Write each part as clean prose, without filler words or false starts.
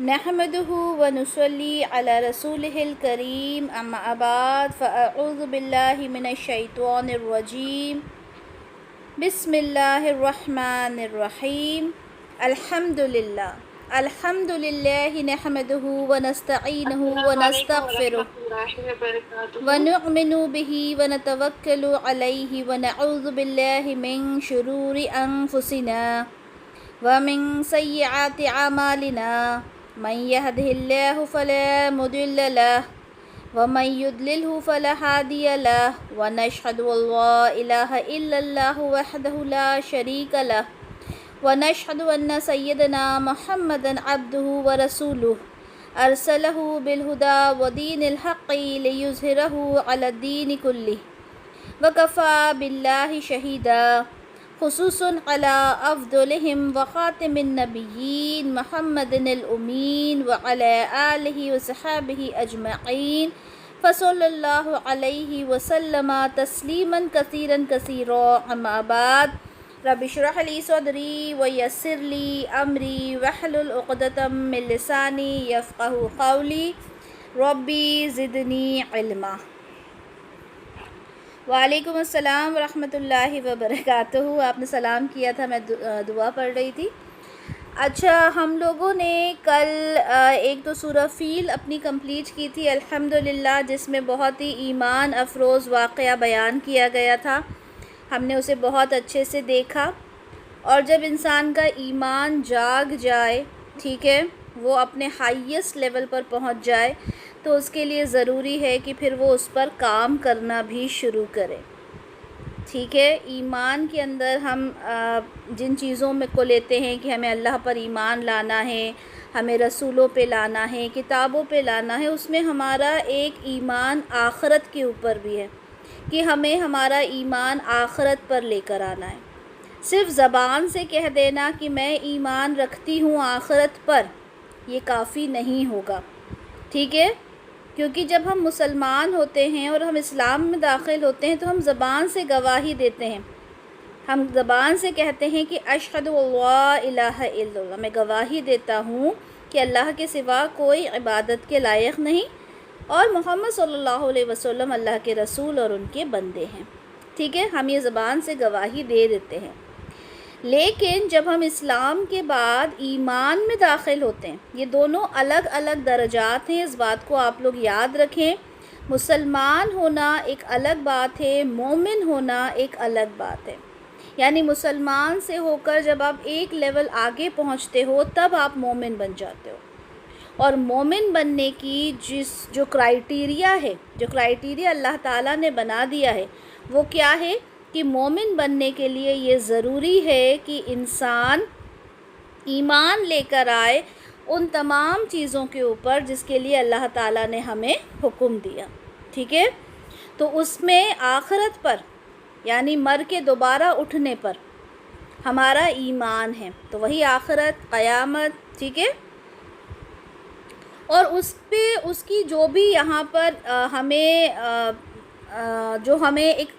نحمده ونصلي على رسوله الكريم أما بعد فأعوذ بالله من الشيطان الرجيم بسم الله الرحمن الرحيم الحمد لله نحمده ونستعينه السلام علیکم ونستغفره ورحمۃ اللہ وبرکاتہ۔ ونؤمن به ونتوكل عليه ونعوذ بالله من شرور أنفسنا ومن سيئات أعمالنا من يهده الله فلا مضل له ومن يضلله فلا هادي له ونشهد أن لا إله إلا الله وحده لا شريك له ونشهد أن سيدنا محمدا عبده ورسوله أرسله بالهدى ودين الحق ليظهره على الدين كله وكفى بالله شهيدا خصوصا على أفضلهم وخاتم النبيين محمد الأمين وعلى آله وصحابه أجمعين فصلى الله عليه وسلم تسليما كثيرا أما بعد رب اشرح لي صدري ويسر لي أمري واحلل عقدة من لساني يفقهوا قولي ربي زدني علما۔ وعلیکم السلام ورحمۃ اللہ وبرکاتہ۔ آپ نے سلام کیا تھا، میں دعا پڑھ رہی تھی۔ اچھا، ہم لوگوں نے کل ایک تو سورہ فیل اپنی کمپلیٹ کی تھی الحمدللہ، جس میں بہت ہی ایمان افروز واقعہ بیان کیا گیا تھا۔ ہم نے اسے بہت اچھے سے دیکھا، اور جب انسان کا ایمان جاگ جائے، ٹھیک ہے، وہ اپنے ہائیسٹ لیول پر پہنچ جائے، تو اس کے لیے ضروری ہے کہ پھر وہ اس پر کام کرنا بھی شروع کرے، ٹھیک ہے۔ ایمان کے اندر ہم جن چیزوں میں کو لیتے ہیں کہ ہمیں اللہ پر ایمان لانا ہے، ہمیں رسولوں پہ لانا ہے، کتابوں پہ لانا ہے، اس میں ہمارا ایک ایمان آخرت کے اوپر بھی ہے کہ ہمیں ہمارا ایمان آخرت پر لے کر آنا ہے۔ صرف زبان سے کہہ دینا کہ میں ایمان رکھتی ہوں آخرت پر، یہ کافی نہیں ہوگا، ٹھیک ہے، کیونکہ جب ہم مسلمان ہوتے ہیں اور ہم اسلام میں داخل ہوتے ہیں تو ہم زبان سے گواہی دیتے ہیں، ہم زبان سے کہتے ہیں کہ اشہد لا الہ الا اللہ، میں گواہی دیتا ہوں کہ اللہ کے سوا کوئی عبادت کے لائق نہیں، اور محمد صلی اللہ علیہ وسلم اللہ کے رسول اور ان کے بندے ہیں، ٹھیک ہے، ہم یہ زبان سے گواہی دے دیتے ہیں۔ لیکن جب ہم اسلام کے بعد ایمان میں داخل ہوتے ہیں، یہ دونوں الگ الگ درجات ہیں، اس بات کو آپ لوگ یاد رکھیں۔ مسلمان ہونا ایک الگ بات ہے، مومن ہونا ایک الگ بات ہے، یعنی مسلمان سے ہو کر جب آپ ایک لیول آگے پہنچتے ہو تب آپ مومن بن جاتے ہو، اور مومن بننے کی جو کرائیٹیریا ہے، جو کرائیٹیریا اللہ تعالیٰ نے بنا دیا ہے، وہ کیا ہے کہ مومن بننے کے لیے یہ ضروری ہے کہ انسان ایمان لے کر آئے ان تمام چیزوں کے اوپر جس کے لیے اللہ تعالیٰ نے ہمیں حکم دیا، ٹھیک ہے۔ تو اس میں آخرت پر، یعنی مر کے دوبارہ اٹھنے پر ہمارا ایمان ہے، تو وہی آخرت، قیامت، ٹھیک ہے، اور اس پہ اس کی جو بھی یہاں پر ہمیں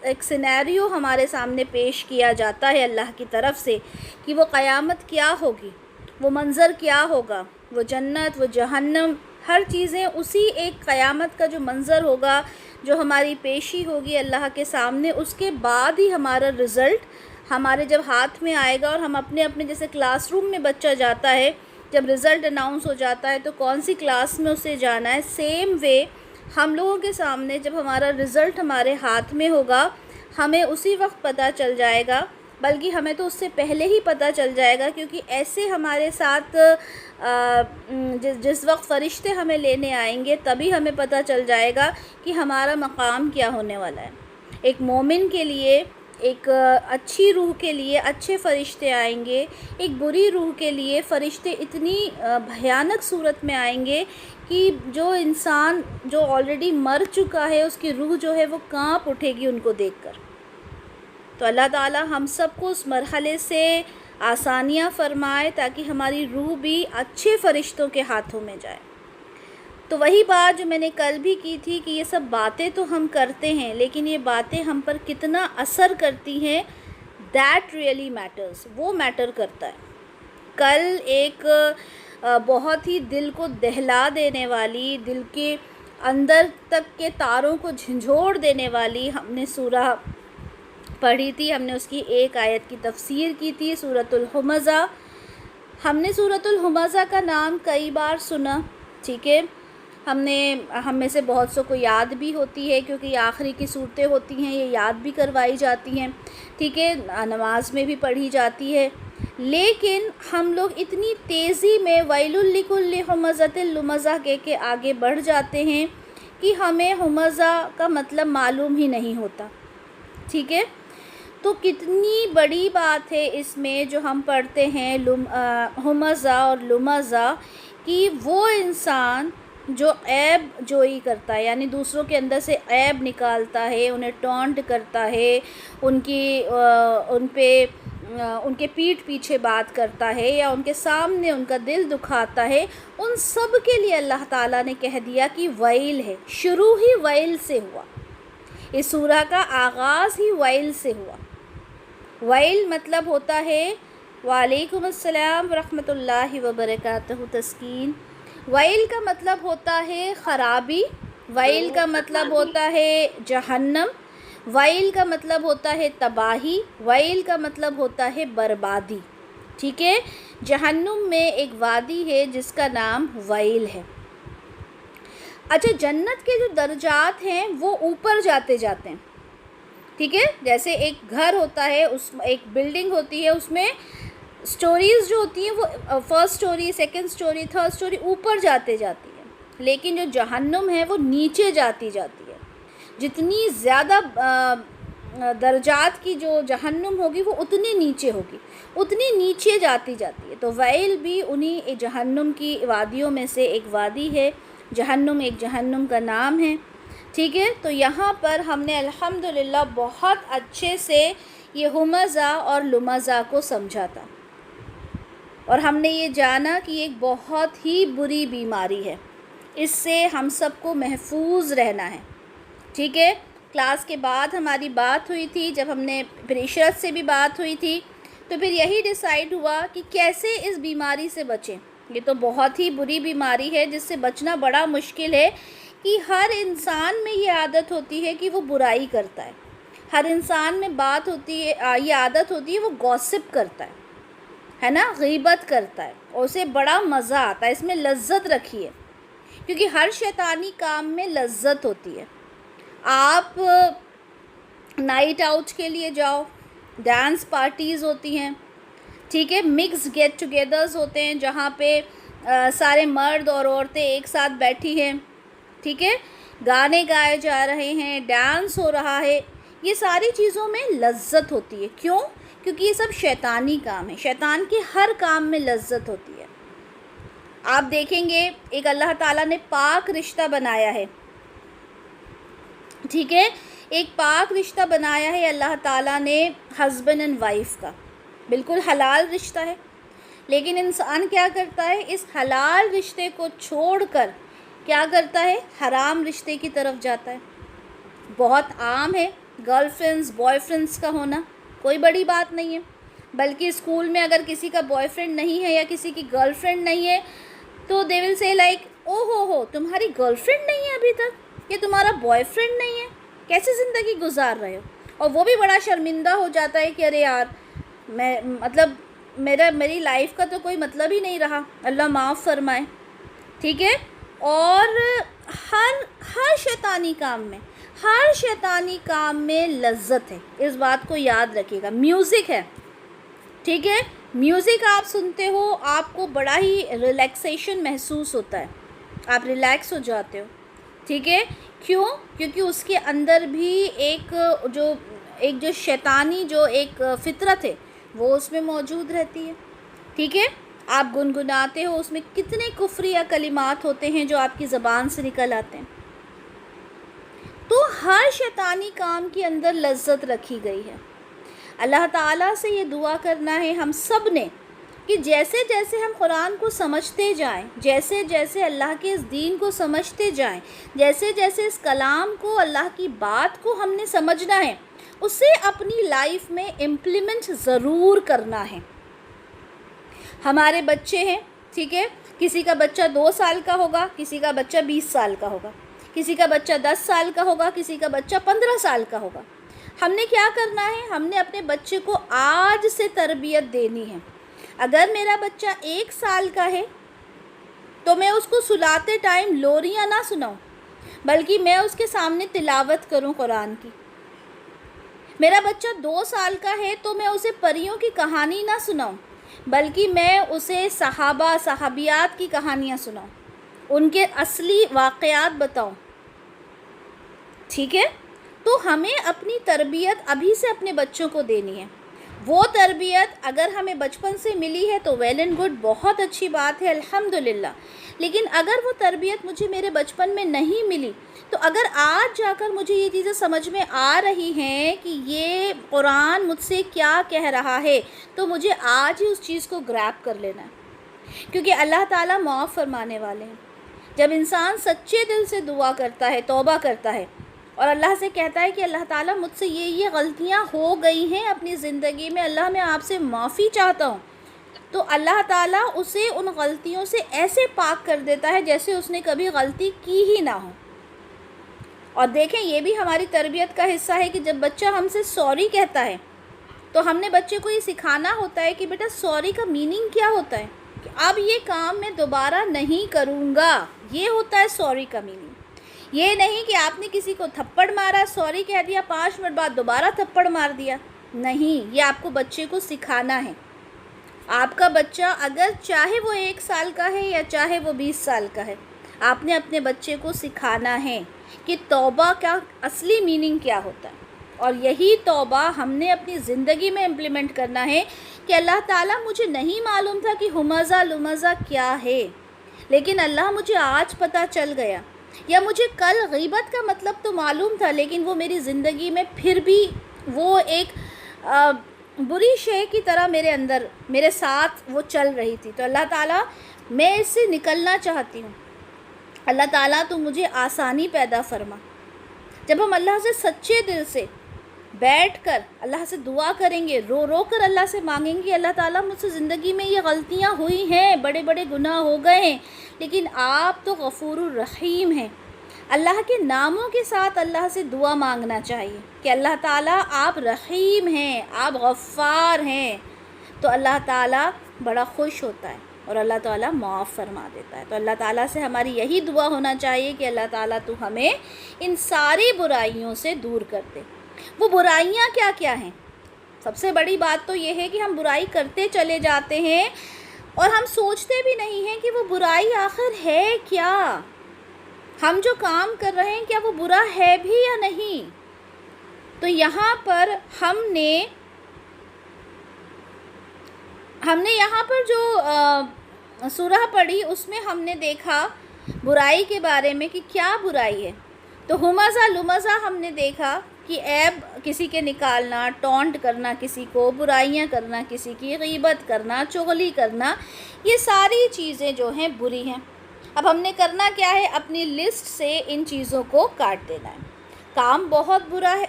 ایک سینیریو ہمارے سامنے پیش کیا جاتا ہے اللہ کی طرف سے کہ وہ قیامت کیا ہوگی، وہ منظر کیا ہوگا، وہ جنت، وہ جہنم، ہر چیزیں اسی ایک قیامت کا جو منظر ہوگا، جو ہماری پیشی ہوگی اللہ کے سامنے، اس کے بعد ہی ہمارا رزلٹ ہمارے جب ہاتھ میں آئے گا، اور ہم اپنے جیسے کلاس روم میں بچہ جاتا ہے، جب رزلٹ اناؤنس ہو جاتا ہے تو کون سی کلاس میں اسے جانا ہے، سیم وے ہم لوگوں کے سامنے جب ہمارا رزلٹ ہمارے ہاتھ میں ہوگا، ہمیں اسی وقت پتہ چل جائے گا، بلکہ ہمیں تو اس سے پہلے ہی پتہ چل جائے گا، کیونکہ ایسے ہمارے ساتھ جس وقت فرشتے ہمیں لینے آئیں گے تبھی ہمیں پتہ چل جائے گا کہ ہمارا مقام کیا ہونے والا ہے۔ ایک مومن کے لیے، ایک اچھی روح کے لیے اچھے فرشتے آئیں گے، ایک بری روح کے لیے فرشتے اتنی بھیانک صورت میں آئیں گے کہ جو انسان جو آلریڈی مر چکا ہے اس کی روح جو ہے وہ کانپ اٹھے گی ان کو دیکھ کر۔ تو اللہ تعالیٰ ہم سب کو اس مرحلے سے آسانیاں فرمائے تاکہ ہماری روح بھی اچھے فرشتوں کے ہاتھوں میں جائے۔ تو وہی بات جو میں نے کل بھی کی تھی کہ یہ سب باتیں تو ہم کرتے ہیں، لیکن یہ باتیں ہم پر کتنا اثر کرتی ہیں، دیٹ ریئلی میٹرز، وہ میٹر کرتا ہے۔ کل ایک بہت ہی دل کو دہلا دینے والی، دل کے اندر تک کے تاروں کو جھنجھوڑ دینے والی ہم نے سورہ پڑھی تھی. ہم نے اس کی ایک آیت کی تفسیر کی تھی، سورۃ الہمزہ. ہم نے سورۃ الہمزہ کا نام کئی بار سنا، ٹھیک ہے. ہم میں سے بہت سو کو یاد بھی ہوتی ہے، کیونکہ یہ آخری کی صورتیں ہوتی ہیں، یہ یاد بھی کروائی جاتی ہیں، ٹھیک ہے. نماز میں بھی پڑھی جاتی ہے. لیکن ہم لوگ اتنی تیزی میں ویل لکل ہمزۃ لمزہ کے آگے بڑھ جاتے ہیں کہ ہمیں ہمزہ کا مطلب معلوم ہی نہیں ہوتا، ٹھیک ہے. تو کتنی بڑی بات ہے اس میں جو ہم پڑھتے ہیں ہمزہ اور لمزہ، کہ وہ انسان جو عیب جوئی کرتا ہے، یعنی دوسروں کے اندر سے عیب نکالتا ہے، انہیں ٹونٹ کرتا ہے، ان کے پیٹھ پیچھے بات کرتا ہے، یا ان کے سامنے ان کا دل دکھاتا ہے، ان سب کے لیے اللہ تعالیٰ نے کہہ دیا کہ ویل ہے. شروع ہی ویل سے ہوا، اس سورہ کا آغاز ہی ویل سے ہوا. ویل مطلب ہوتا ہے وعلیکم السلام ورحمۃ اللہ وبرکاتہ تسکین. ویل کا مطلب ہوتا ہے خرابی، ویل کا مطلب ہوتا ہے جہنم، ویل کا مطلب ہوتا ہے تباہی، ویل کا مطلب ہوتا ہے بربادی، ٹھیک ہے. جہنم میں ایک وادی ہے جس کا نام ویل ہے. اچھا، جنت کے جو درجات ہیں وہ اوپر جاتے جاتے ہیں، ٹھیک ہے. جیسے ایک گھر ہوتا ہے، ایک بلڈنگ ہوتی ہے، اس میں سٹوریز جو ہوتی ہیں وہ first story, second story, third story اوپر جاتی ہے. لیکن جو جہنم ہے وہ نیچے جاتی ہے. جتنی زیادہ درجات کی جو جہنم ہوگی وہ اتنی نیچے ہوگی، اتنی نیچے جاتی ہے. تو ویل بھی انہی جہنم کی وادیوں میں سے ایک وادی ہے. جہنم ایک جہنم کا نام ہے، ٹھیک ہے. تو یہاں پر ہم نے الحمدللہ بہت اچھے سے یہ ہمزہ اور لمزہ کو سمجھا تھا، اور ہم نے یہ جانا کہ ایک بہت ہی بری بیماری ہے، اس سے ہم سب کو محفوظ رہنا ہے، ٹھیک ہے. کلاس کے بعد ہماری بات ہوئی تھی، جب ہم نے پھر عشرت سے بھی بات ہوئی تھی، تو پھر یہی ڈیسائیڈ ہوا کہ کیسے اس بیماری سے بچیں. یہ تو بہت ہی بری بیماری ہے جس سے بچنا بڑا مشکل ہے، کہ ہر انسان میں یہ عادت ہوتی ہے کہ وہ برائی کرتا ہے. ہر انسان میں بات ہوتی ہے، یہ عادت ہوتی ہے وہ گوسپ کرتا ہے نا، غیبت کرتا ہے، اور اسے بڑا مزہ آتا ہے، اس میں لذت رکھی ہے، کیونکہ ہر شیطانی کام میں لذت ہوتی ہے. آپ نائٹ آؤٹ کے لیے جاؤ، ڈانس پارٹیز ہوتی ہیں، ٹھیک ہے، مکس گیٹ ٹوگیدرز ہوتے ہیں جہاں پہ سارے مرد اور عورتیں ایک ساتھ بیٹھی ہیں، ٹھیک ہے، گانے گائے جا رہے ہیں، ڈانس ہو رہا ہے. یہ ساری چیزوں میں لذت ہوتی ہے. کیوں؟ کیونکہ یہ سب شیطانی کام ہے. شیطان کے ہر کام میں لذت ہوتی ہے. آپ دیکھیں گے ایک اللہ تعالیٰ نے پاک رشتہ بنایا ہے، ٹھیک ہے، ایک پاک رشتہ بنایا ہے اللہ تعالیٰ نے ہسبینڈ اینڈ وائف کا، بالکل حلال رشتہ ہے. لیکن انسان کیا کرتا ہے؟ اس حلال رشتے کو چھوڑ کر کیا کرتا ہے؟ حرام رشتے کی طرف جاتا ہے. بہت عام ہے گرل فرینڈز بوائے فرینڈز کا ہونا، کوئی بڑی بات نہیں ہے. بلکہ اسکول میں اگر کسی کا بوائے فرینڈ نہیں ہے یا کسی کی گرل فرینڈ نہیں ہے تو دے ول سے لائک او ہو تمہاری گرل فرینڈ نہیں ہے ابھی تک، یہ تمہارا بوائے فرینڈ نہیں ہے، کیسے زندگی گزار رہے ہو. اور وہ بھی بڑا شرمندہ ہو جاتا ہے کہ ارے یار میری لائف کا تو کوئی مطلب ہی نہیں رہا، اللہ معاف فرمائے، ٹھیک ہے. اور ہر شیطانی کام میں لذت ہے، اس بات کو یاد رکھیے گا. میوزک ہے، ٹھیک ہے، میوزک آپ سنتے ہو، آپ کو بڑا ہی ریلیکسیشن محسوس ہوتا ہے، آپ ریلیکس ہو جاتے ہو، ٹھیک ہے. کیوں؟ کیونکہ اس کے اندر بھی ایک جو شیطانی جو ایک فطرت ہے وہ اس میں موجود رہتی ہے، ٹھیک ہے. آپ گنگناتے ہو، اس میں کتنے کفریہ کلمات ہوتے ہیں جو آپ کی زبان سے نکل آتے ہیں. تو ہر شیطانی کام کے اندر لذت رکھی گئی ہے. اللہ تعالیٰ سے یہ دعا کرنا ہے ہم سب نے کہ جیسے جیسے ہم قرآن کو سمجھتے جائیں، جیسے جیسے اللہ کے اس دین کو سمجھتے جائیں، جیسے جیسے اس کلام کو، اللہ کی بات کو ہم نے سمجھنا ہے، اسے اپنی لائف میں امپلیمنٹ ضرور کرنا ہے. ہمارے بچے ہیں، ٹھیک ہے، کسی کا بچہ 2 سال کا ہوگا، کسی کا بچہ 20 سال کا ہوگا، کسی کا بچہ 10 سال کا ہوگا، کسی کا بچہ 15 سال کا ہوگا۔ ہم نے کیا کرنا ہے؟ ہم نے اپنے بچے کو آج سے تربیت دینی ہے۔ اگر میرا بچہ 1 سال کا ہے تو میں اس کو سلاتے ٹائم لوریاں نہ سناؤں، بلکہ میں اس کے سامنے تلاوت کروں قرآن کی۔ میرا بچہ 2 سال کا ہے تو میں اسے پریوں کی کہانی نہ سناؤں، بلکہ میں اسے صحابہ صحابیات کی کہانیاں سناؤں، ان کے اصلی واقعات بتاؤں۔ ٹھیک ہے؟ تو ہمیں اپنی تربیت ابھی سے اپنے بچوں کو دینی ہے۔ وہ تربیت اگر ہمیں بچپن سے ملی ہے تو ویل اینڈ گڈ، بہت اچھی بات ہے، الحمدللہ۔ لیکن اگر وہ تربیت مجھے میرے بچپن میں نہیں ملی، تو اگر آج جا کر مجھے یہ چیزیں سمجھ میں آ رہی ہیں کہ یہ قرآن مجھ سے کیا کہہ رہا ہے، تو مجھے آج ہی اس چیز کو گریب کر لینا ہے، کیونکہ اللہ تعالیٰ معاف فرمانے والے ہیں۔ جب انسان سچے دل سے دعا کرتا ہے، توبہ کرتا ہے، اور اللہ سے کہتا ہے کہ اللہ تعالیٰ مجھ سے یہ غلطیاں ہو گئی ہیں اپنی زندگی میں، اللہ میں آپ سے معافی چاہتا ہوں، تو اللہ تعالیٰ اسے ان غلطیوں سے ایسے پاک کر دیتا ہے جیسے اس نے کبھی غلطی کی ہی نہ ہو۔ اور دیکھیں، یہ بھی ہماری تربیت کا حصہ ہے کہ جب بچہ ہم سے سوری کہتا ہے تو ہم نے بچے کو یہ سکھانا ہوتا ہے کہ بیٹا سوری کا میننگ کیا ہوتا ہے، کہ اب یہ کام میں دوبارہ نہیں کروں گا، یہ ہوتا ہے سوری کا میننگ۔ یہ نہیں کہ آپ نے کسی کو تھپڑ مارا، سوری کہہ دیا، 5 منٹ بعد دوبارہ تھپڑ مار دیا، نہیں، یہ آپ کو بچے کو سکھانا ہے۔ آپ کا بچہ اگر چاہے وہ 1 سال کا ہے یا چاہے وہ 20 سال کا ہے، آپ نے اپنے بچے کو سکھانا ہے کہ توبہ کا اصلی میننگ کیا ہوتا ہے، اور یہی توبہ ہم نے اپنی زندگی میں امپلیمنٹ کرنا ہے کہ اللہ تعالیٰ مجھے نہیں معلوم تھا کہ ہمزہ لمزہ کیا ہے، لیکن اللہ مجھے آج پتہ چل گیا، یا مجھے کل غیبت کا مطلب تو معلوم تھا لیکن وہ میری زندگی میں پھر بھی وہ ایک بری شے کی طرح میرے اندر میرے ساتھ وہ چل رہی تھی، تو اللہ تعالیٰ میں اس سے نکلنا چاہتی ہوں، اللہ تعالیٰ تو مجھے آسانی پیدا فرما۔ جب ہم اللہ سے سچے دل سے بیٹھ کر اللہ سے دعا کریں گے، رو رو کر اللہ سے مانگیں گے، اللہ تعالیٰ مجھ سے زندگی میں یہ غلطیاں ہوئی ہیں، بڑے بڑے گناہ ہو گئے ہیں، لیکن آپ تو غفور الرحیم ہیں۔ اللہ کے ناموں کے ساتھ اللہ سے دعا مانگنا چاہیے کہ اللہ تعالیٰ آپ رحیم ہیں، آپ غفار ہیں، تو اللہ تعالیٰ بڑا خوش ہوتا ہے اور اللہ تعالیٰ معاف فرما دیتا ہے۔ تو اللہ تعالیٰ سے ہماری یہی دعا ہونا چاہیے کہ اللہ تعالیٰ تو ہمیں ان ساری برائیوں سے دور کر دے۔ وہ برائیاں کیا کیا ہیں؟ سب سے بڑی بات تو یہ ہے کہ ہم برائی کرتے چلے جاتے ہیں اور ہم سوچتے بھی نہیں ہیں کہ وہ برائی آخر ہے کیا، ہم جو کام کر رہے ہیں کیا وہ برا ہے بھی یا نہیں۔ تو یہاں پر ہم نے یہاں پر جو سورہ پڑھی اس میں ہم نے دیکھا برائی کے بارے میں کہ کیا برائی ہے۔ تو ہمزہ لمزہ ہم نے دیکھا کہ عیب کسی کے نکالنا، ٹونٹ کرنا کسی کو، برائیاں کرنا کسی کی، غیبت کرنا، چغلی کرنا، یہ ساری چیزیں جو ہیں بری ہیں۔ اب ہم نے کرنا کیا ہے؟ اپنی لسٹ سے ان چیزوں کو کاٹ دینا ہے۔ کام بہت برا ہے،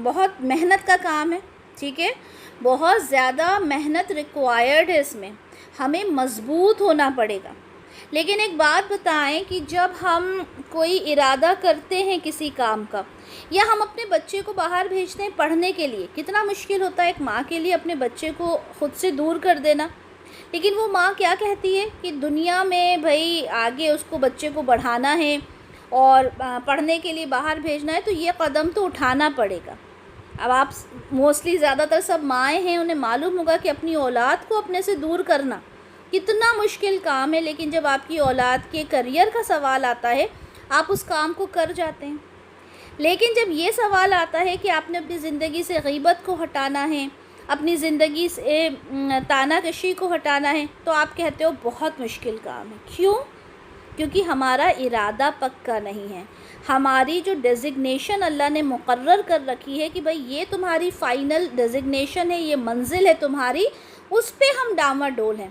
بہت محنت کا کام ہے، ٹھیک ہے، بہت زیادہ محنت ریکوائرڈ ہے، اس میں ہمیں مضبوط ہونا پڑے گا۔ لیکن ایک بات بتائیں کہ جب ہم کوئی ارادہ کرتے ہیں کسی کام کا، یا ہم اپنے بچے کو باہر بھیجتے ہیں پڑھنے کے لیے، کتنا مشکل ہوتا ہے ایک ماں کے لیے اپنے بچے کو خود سے دور کر دینا، لیکن وہ ماں کیا کہتی ہے کہ دنیا میں بھائی آگے اس کو بچے کو بڑھانا ہے اور پڑھنے کے لیے باہر بھیجنا ہے، تو یہ قدم تو اٹھانا پڑے گا۔ اب آپ موسٹلی زیادہ تر سب مائیں ہیں، انہیں معلوم ہوگا کہ اپنی اولاد کو اپنے سے دور کرنا کتنا مشکل کام ہے، لیکن جب آپ کی اولاد کے کریئر کا سوال آتا ہے آپ اس کام کو کر جاتے ہیں۔ لیکن جب یہ سوال آتا ہے کہ آپ نے اپنی زندگی سے غیبت کو ہٹانا ہے، اپنی زندگی سے تانا کشی کو ہٹانا ہے، تو آپ کہتے ہو بہت مشکل کام ہے۔ کیوں؟ کیونکہ ہمارا ارادہ پکا نہیں ہے، ہماری جو ڈیزگنیشن اللہ نے مقرر کر رکھی ہے کہ بھئی یہ تمہاری فائنل ڈیزگنیشن ہے، یہ منزل ہے تمہاری، اس پہ ہم ڈاما ڈول ہیں۔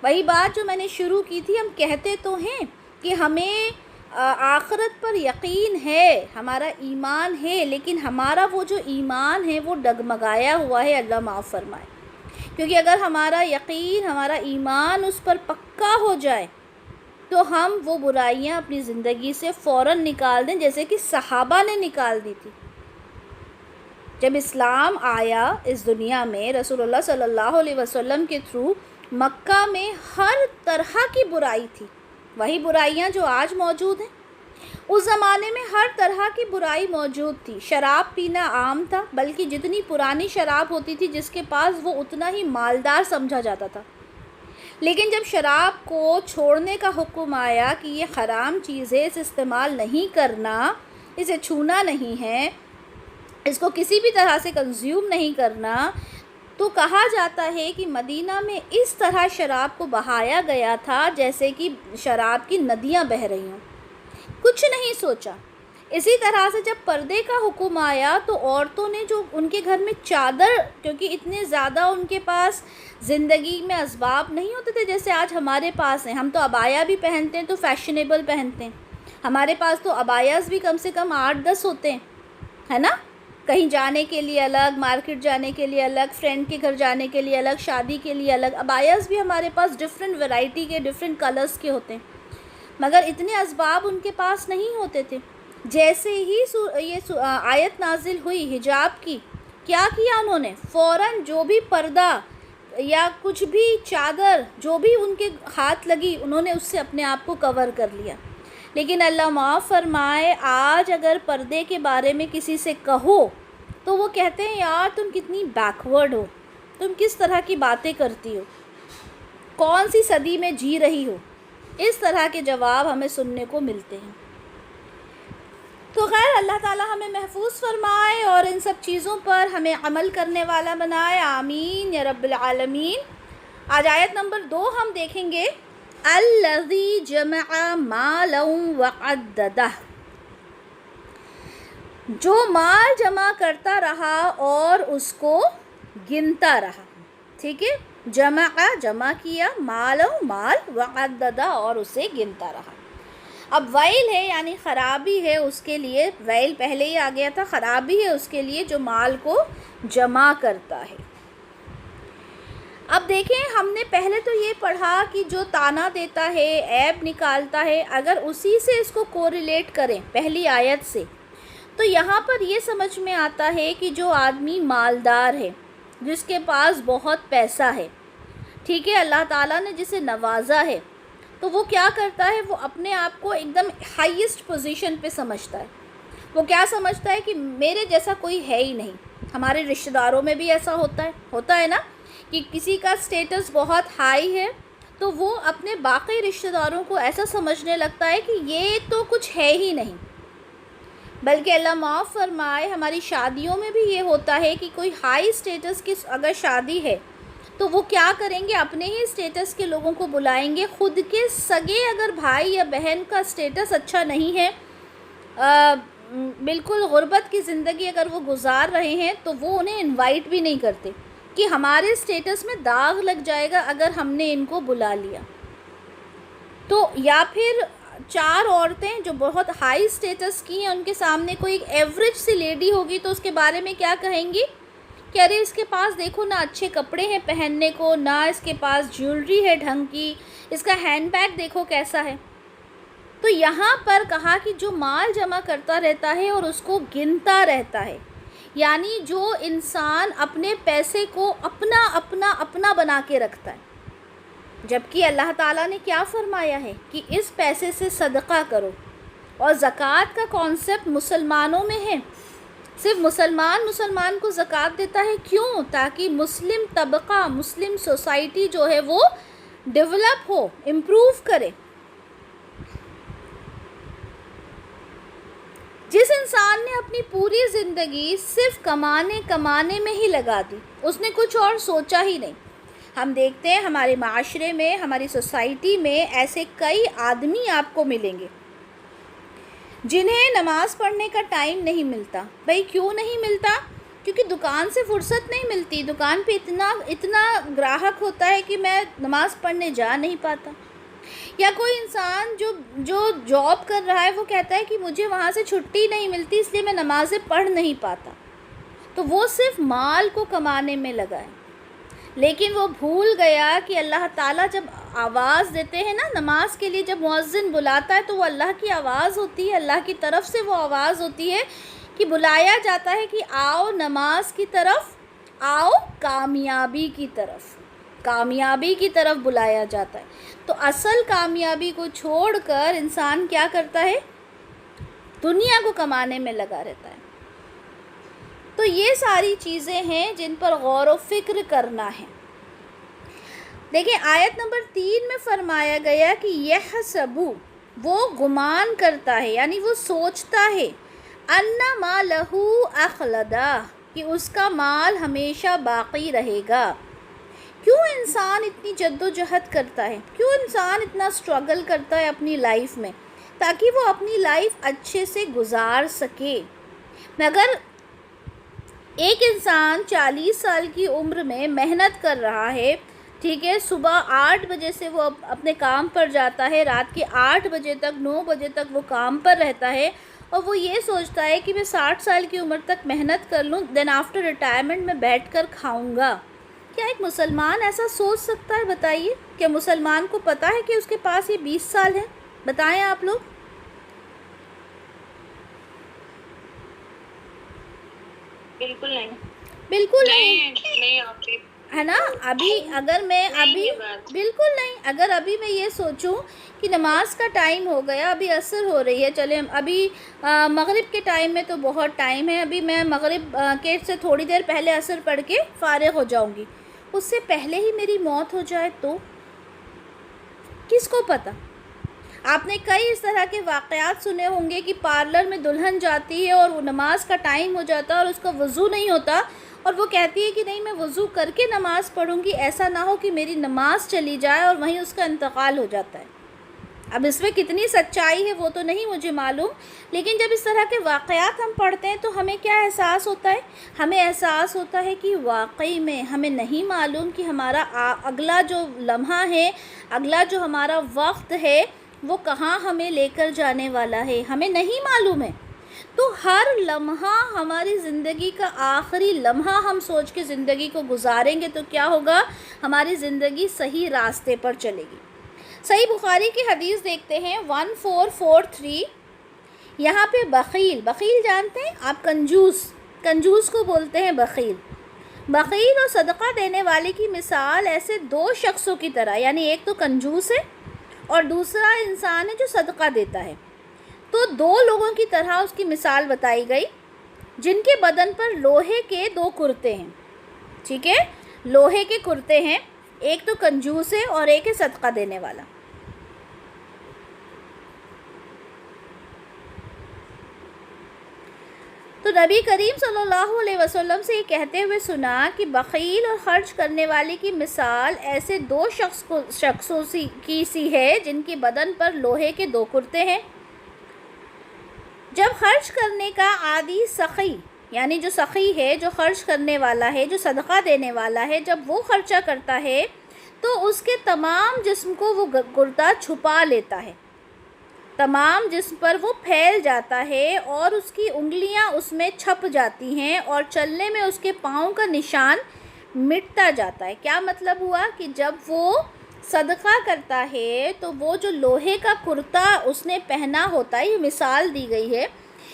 وہی بات جو میں نے شروع کی تھی، ہم کہتے تو ہیں کہ ہمیں آخرت پر یقین ہے، ہمارا ایمان ہے، لیکن ہمارا وہ جو ایمان ہے وہ ڈگمگایا ہوا ہے، اللہ معاف فرمائے۔ کیونکہ اگر ہمارا یقین، ہمارا ایمان اس پر پکا ہو جائے تو ہم وہ برائیاں اپنی زندگی سے فوراً نکال دیں جیسے کہ صحابہ نے نکال دی تھی۔ جب اسلام آیا اس دنیا میں رسول اللہ صلی اللہ علیہ وسلم کے تھرو، مکہ میں ہر طرح کی برائی تھی، وہی برائیاں جو آج موجود ہیں۔ اس زمانے میں ہر طرح کی برائی موجود تھی۔ شراب پینا عام تھا، بلکہ جتنی پرانی شراب ہوتی تھی جس کے پاس وہ اتنا ہی مالدار سمجھا جاتا تھا۔ لیکن جب شراب کو چھوڑنے کا حکم آیا کہ یہ حرام چیز ہے، اسے استعمال نہیں کرنا، اسے چھونا نہیں ہے، اس کو کسی بھی طرح سے کنزیوم نہیں کرنا، تو کہا جاتا ہے کہ مدینہ میں اس طرح شراب کو بہایا گیا تھا جیسے کہ شراب کی ندیاں بہہ رہی ہوں، کچھ نہیں سوچا۔ اسی طرح سے جب پردے کا حکم آیا تو عورتوں نے جو ان کے گھر میں چادر، کیونکہ اتنے زیادہ ان کے پاس زندگی میں اسباب نہیں ہوتے تھے جیسے آج ہمارے پاس ہیں، ہم تو عبایا بھی پہنتے ہیں تو فیشنیبل پہنتے ہیں، ہمارے پاس تو عبایاز بھی کم سے کم 8-10 ہوتے ہیں، ہے نا، کہیں جانے کے لیے الگ، مارکیٹ جانے کے لیے الگ، فرینڈ کے گھر جانے کے لیے الگ، شادی کے لیے الگ، عبایاز بھی ہمارے پاس ڈفرینٹ ورائٹی کے، ڈفرینٹ کلرز کے ہوتے ہیں، مگر اتنے اسباب ان کے پاس نہیں ہوتے تھے۔ جیسے ہی یہ آیت نازل ہوئی حجاب کی، کیا کیا انہوں نے؟ فوراً جو بھی پردہ یا کچھ بھی چادر جو بھی ان کے ہاتھ لگی انہوں نے اس سے اپنے آپ کو کور کر لیا۔ لیکن اللہ معاف فرمائے، آج اگر پردے کے بارے میں کسی سے کہو تو وہ کہتے ہیں یار تم کتنی بیکورڈ ہو، تم کس طرح کی باتیں کرتی ہو، کون سی صدی میں جی رہی ہو، اس طرح کے جواب ہمیں سننے کو ملتے ہیں۔ تو خیر اللہ تعالی ہمیں محفوظ فرمائے اور ان سب چیزوں پر ہمیں عمل کرنے والا بنائے، آمین یا رب العالمین۔ آج آیت نمبر 2 ہم دیکھیں گے، الذی جمع مالا وعددہ، جو مال جمع کرتا رہا اور اس کو گنتا رہا، ٹھیک ہے، جمع کیا، مال وعددہ، اور اسے گنتا رہا۔ اب ویل ہے یعنی خرابی ہے اس کے لیے، ویل پہلے ہی آ گیا تھا، خرابی ہے اس کے لیے جو مال کو جمع کرتا ہے۔ اب دیکھیں ہم نے پہلے تو یہ پڑھا کہ جو تانا دیتا ہے، عیب نکالتا ہے، اگر اسی سے اس کو کوریلیٹ کریں پہلی آیت سے، تو یہاں پر یہ سمجھ میں آتا ہے کہ جو آدمی مالدار ہے، جس کے پاس بہت پیسہ ہے، ٹھیک ہے، اللہ تعالیٰ نے جسے نوازا ہے، تو وہ کیا کرتا ہے، وہ اپنے آپ کو ایک دم ہائیسٹ پوزیشن پہ سمجھتا ہے۔ وہ کیا سمجھتا ہے کہ میرے جیسا کوئی ہے ہی نہیں۔ ہمارے رشتہ داروں میں بھی ایسا ہوتا ہے نا، کہ کسی کا سٹیٹس بہت ہائی ہے تو وہ اپنے باقی رشتہ داروں کو ایسا سمجھنے لگتا ہے کہ یہ تو کچھ ہے ہی نہیں۔ بلکہ اللہ معاف فرمائے، ہماری شادیوں میں بھی یہ ہوتا ہے کہ کوئی ہائی سٹیٹس کی اگر شادی ہے تو وہ کیا کریں گے، اپنے ہی سٹیٹس کے لوگوں کو بلائیں گے، خود کے سگے اگر بھائی یا بہن کا سٹیٹس اچھا نہیں ہے، بالکل غربت کی زندگی اگر وہ گزار رہے ہیں، تو وہ انہیں انوائٹ بھی نہیں کرتے کہ ہمارے سٹیٹس میں داغ لگ جائے گا اگر ہم نے ان کو بلا لیا۔ تو یا پھر 4 عورتیں جو بہت ہائی سٹیٹس کی ہیں، ان کے سامنے کوئی ایک ایوریج سی لیڈی ہوگی تو اس کے بارے میں کیا کہیں گی کہ ارے اس کے پاس دیکھو نہ اچھے کپڑے ہیں پہننے کو، نہ اس کے پاس جیولری ہے ڈھنگ کی، اس کا ہینڈ بیگ دیکھو کیسا ہے۔ تو یہاں پر کہا کہ جو مال جمع کرتا رہتا ہے اور اس کو گنتا رہتا ہے، یعنی جو انسان اپنے پیسے کو اپنا بنا کے رکھتا ہے، جبکہ اللہ تعالیٰ نے کیا فرمایا ہے کہ اس پیسے سے صدقہ کرو، اور زکوٰۃ کا کانسیپٹ مسلمانوں میں ہے، صرف مسلمان کو زکوٰۃ دیتا ہے، کیوں؟ تاکہ مسلم طبقہ، مسلم سوسائٹی جو ہے وہ ڈیولپ ہو، امپروو کرے۔ جس انسان نے اپنی پوری زندگی صرف کمانے میں ہی لگا دی، اس نے کچھ اور سوچا ہی نہیں۔ ہم دیکھتے ہیں ہمارے معاشرے میں، ہماری سوسائٹی میں ایسے کئی آدمی آپ کو ملیں گے جنہیں نماز پڑھنے کا ٹائم نہیں ملتا۔ بھئی کیوں نہیں ملتا؟ کیونکہ دکان سے فرصت نہیں ملتی، دکان پہ اتنا گراہک ہوتا ہے کہ میں نماز پڑھنے جا نہیں پاتا۔ یا کوئی انسان جو جاب کر رہا ہے وہ کہتا ہے کہ مجھے وہاں سے چھٹی نہیں ملتی اس لیے میں نمازیں پڑھ نہیں پاتا، تو وہ صرف مال کو کمانے میں لگا ہے۔ لیکن وہ بھول گیا کہ اللہ تعالیٰ جب آواز دیتے ہیں نا نماز کے لیے، جب مؤذن بلاتا ہے تو وہ اللہ کی آواز ہوتی ہے، اللہ کی طرف سے وہ آواز ہوتی ہے کہ بلایا جاتا ہے کہ آؤ نماز کی طرف، آؤ کامیابی کی طرف، کامیابی کی طرف بلایا جاتا ہے۔ تو اصل کامیابی کو چھوڑ کر انسان کیا کرتا ہے؟ دنیا کو کمانے میں لگا رہتا ہے۔ تو یہ ساری چیزیں ہیں جن پر غور و فکر کرنا ہے۔ دیکھیں آیت نمبر 3 میں فرمایا گیا کہ یحسبو، وہ گمان کرتا ہے، یعنی وہ سوچتا ہے، ان مالہ اخلدہ، کہ اس کا مال ہمیشہ باقی رہے گا۔ کیوں انسان اتنی جد و جہد کرتا ہے؟ کیوں انسان اتنا اسٹرگل کرتا ہے اپنی لائف میں؟ تاکہ وہ اپنی لائف اچھے سے گزار سکے۔ مگر ایک انسان 40 سال کی عمر میں محنت کر رہا ہے، ٹھیک ہے، صبح 8 بجے سے وہ اپنے کام پر جاتا ہے، رات کے 8 بجے تک 9 بجے تک وہ کام پر رہتا ہے، اور وہ یہ سوچتا ہے کہ میں 60 سال کی عمر تک محنت کر لوں، دین آفٹر ریٹائرمنٹ میں بیٹھ کر کھاؤں گا۔ کیا ایک مسلمان ایسا سوچ سکتا ہے؟ بتائیے، کیا مسلمان کو پتہ ہے کہ اس کے پاس یہ 20 سال ہے؟ بتائیں آپ لوگ۔ بالکل نہیں، بالکل نہیں نہیں آتی ہے نا۔ ابھی اگر میں ابھی بالکل نہیں، اگر ابھی میں یہ سوچوں کہ نماز کا ٹائم ہو گیا، ابھی عصر ہو رہی ہے، چلیں ابھی مغرب کے ٹائم میں تو بہت ٹائم ہے، ابھی میں مغرب کے سے تھوڑی دیر پہلے عصر پڑھ کے فارغ ہو جاؤں گی، اس سے پہلے ہی میری موت ہو جائے تو کس کو پتہ؟ آپ نے کئی اس طرح کے واقعات سنے ہوں گے کہ پارلر میں دلہن جاتی ہے اور وہ نماز کا ٹائم ہو جاتا ہے اور اس کا وضو نہیں ہوتا، اور وہ کہتی ہے کہ نہیں میں وضو کر کے نماز پڑھوں گی، ایسا نہ ہو کہ میری نماز چلی جائے، اور وہیں اس کا انتقال ہو جاتا ہے۔ اب اس میں کتنی سچائی ہے وہ تو نہیں مجھے معلوم، لیکن جب اس طرح کے واقعات ہم پڑھتے ہیں تو ہمیں کیا احساس ہوتا ہے؟ ہمیں احساس ہوتا ہے کہ واقعی میں ہمیں نہیں معلوم کہ ہمارا اگلا جو لمحہ ہے، اگلا جو ہمارا وقت ہے، وہ کہاں ہمیں لے کر جانے والا ہے، ہمیں نہیں معلوم ہے۔ تو ہر لمحہ ہماری زندگی کا آخری لمحہ ہم سوچ کے زندگی کو گزاریں گے تو کیا ہوگا؟ ہماری زندگی صحیح راستے پر چلے گی۔ صحیح بخاری کی حدیث دیکھتے ہیں 1443، یہاں پہ بخیل، بخیل جانتے ہیں آپ؟ کنجوس کو بولتے ہیں بخیل۔ بخیل اور صدقہ دینے والے کی مثال ایسے دو شخصوں کی طرح، یعنی ایک تو کنجوس ہے اور دوسرا انسان ہے جو صدقہ دیتا ہے، تو دو لوگوں کی طرح اس کی مثال بتائی گئی جن کے بدن پر لوہے کے 2 کرتے ہیں، ٹھیک ہے، لوہے کے کرتے ہیں، ایک تو کنجوس ہے اور ایک ہے صدقہ دینے والا۔ تو نبی کریم صلی اللہ علیہ وسلم سے یہ کہتے ہوئے سنا کہ بخیل اور خرچ کرنے والے کی مثال ایسے 2 شخصوں کی سی ہے جن کے بدن پر لوہے کے 2 کرتے ہیں۔ جب خرچ کرنے کا عادی سخی، یعنی جو سخی ہے، جو خرچ کرنے والا ہے، جو صدقہ دینے والا ہے، جب وہ خرچہ کرتا ہے تو اس کے تمام جسم کو وہ گردہ چھپا لیتا ہے، تمام جسم پر وہ پھیل جاتا ہے اور اس کی انگلیاں اس میں چھپ جاتی ہیں اور چلنے میں اس کے پاؤں کا نشان مٹتا جاتا ہے۔ کیا مطلب ہوا کہ جب وہ صدقہ کرتا ہے تو وہ جو لوہے کا کرتا اس نے پہنا ہوتا ہے، یہ مثال دی گئی ہے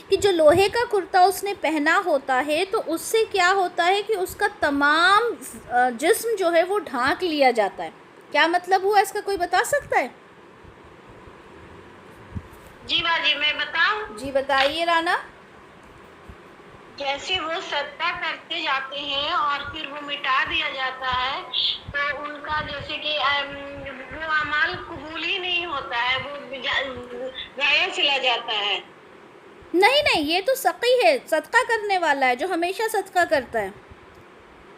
کہ جو لوہے کا کرتا اس نے پہنا ہوتا ہے تو اس سے کیا ہوتا ہے کہ اس کا تمام جسم جو ہے وہ ڈھانک لیا جاتا ہے۔ کیا مطلب ہوا اس کا؟ کوئی بتا سکتا ہے؟ جی باجی میں بتاؤں؟ جی بتائیے رانا۔ جیسے وہ صدقہ کرتے جاتے ہیں اور پھر وہ مٹا دیا جاتا ہے تو ان کا جیسے کہ وہ اعمال قبول ہی نہیں ہوتا ہے، وہ ضائع چلا جاتا ہے۔ نہیں، یہ تو سقی ہے، صدقہ کرنے والا ہے جو ہمیشہ صدقہ کرتا ہے۔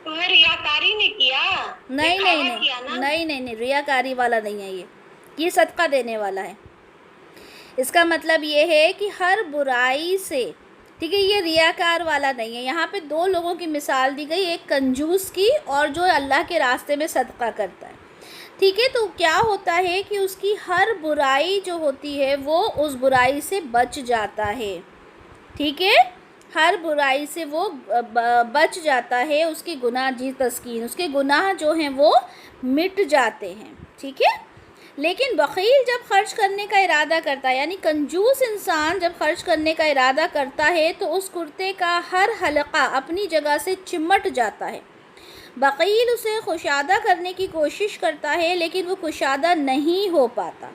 تو وہ ریاکاری نے کیا، نہیں، ریاکاری والا نہیں ہے یہ صدقہ دینے والا ہے۔ اس کا مطلب یہ ہے کہ ہر برائی سے، ٹھیک ہے، یہ ریاکار والا نہیں ہے۔ یہاں پہ 2 لوگوں کی مثال دی گئی، ایک کنجوس کی اور جو اللہ کے راستے میں صدقہ کرتا ہے، ٹھیک ہے۔ تو کیا ہوتا ہے کہ اس کی ہر برائی جو ہوتی ہے وہ اس برائی سے بچ جاتا ہے، ٹھیک ہے۔ ہر برائی سے وہ بچ جاتا ہے، اس کے گناہ تسکین، اس کے گناہ جو ہیں وہ مٹ جاتے ہیں، ٹھیک ہے۔ لیکن بخیل جب خرچ کرنے کا ارادہ کرتا ہے، یعنی کنجوس انسان جب خرچ کرنے کا ارادہ کرتا ہے تو اس کرتے کا ہر حلقہ اپنی جگہ سے چمٹ جاتا ہے۔ بخیل اسے کشادہ کرنے کی کوشش کرتا ہے لیکن وہ کشادہ نہیں ہو پاتا۔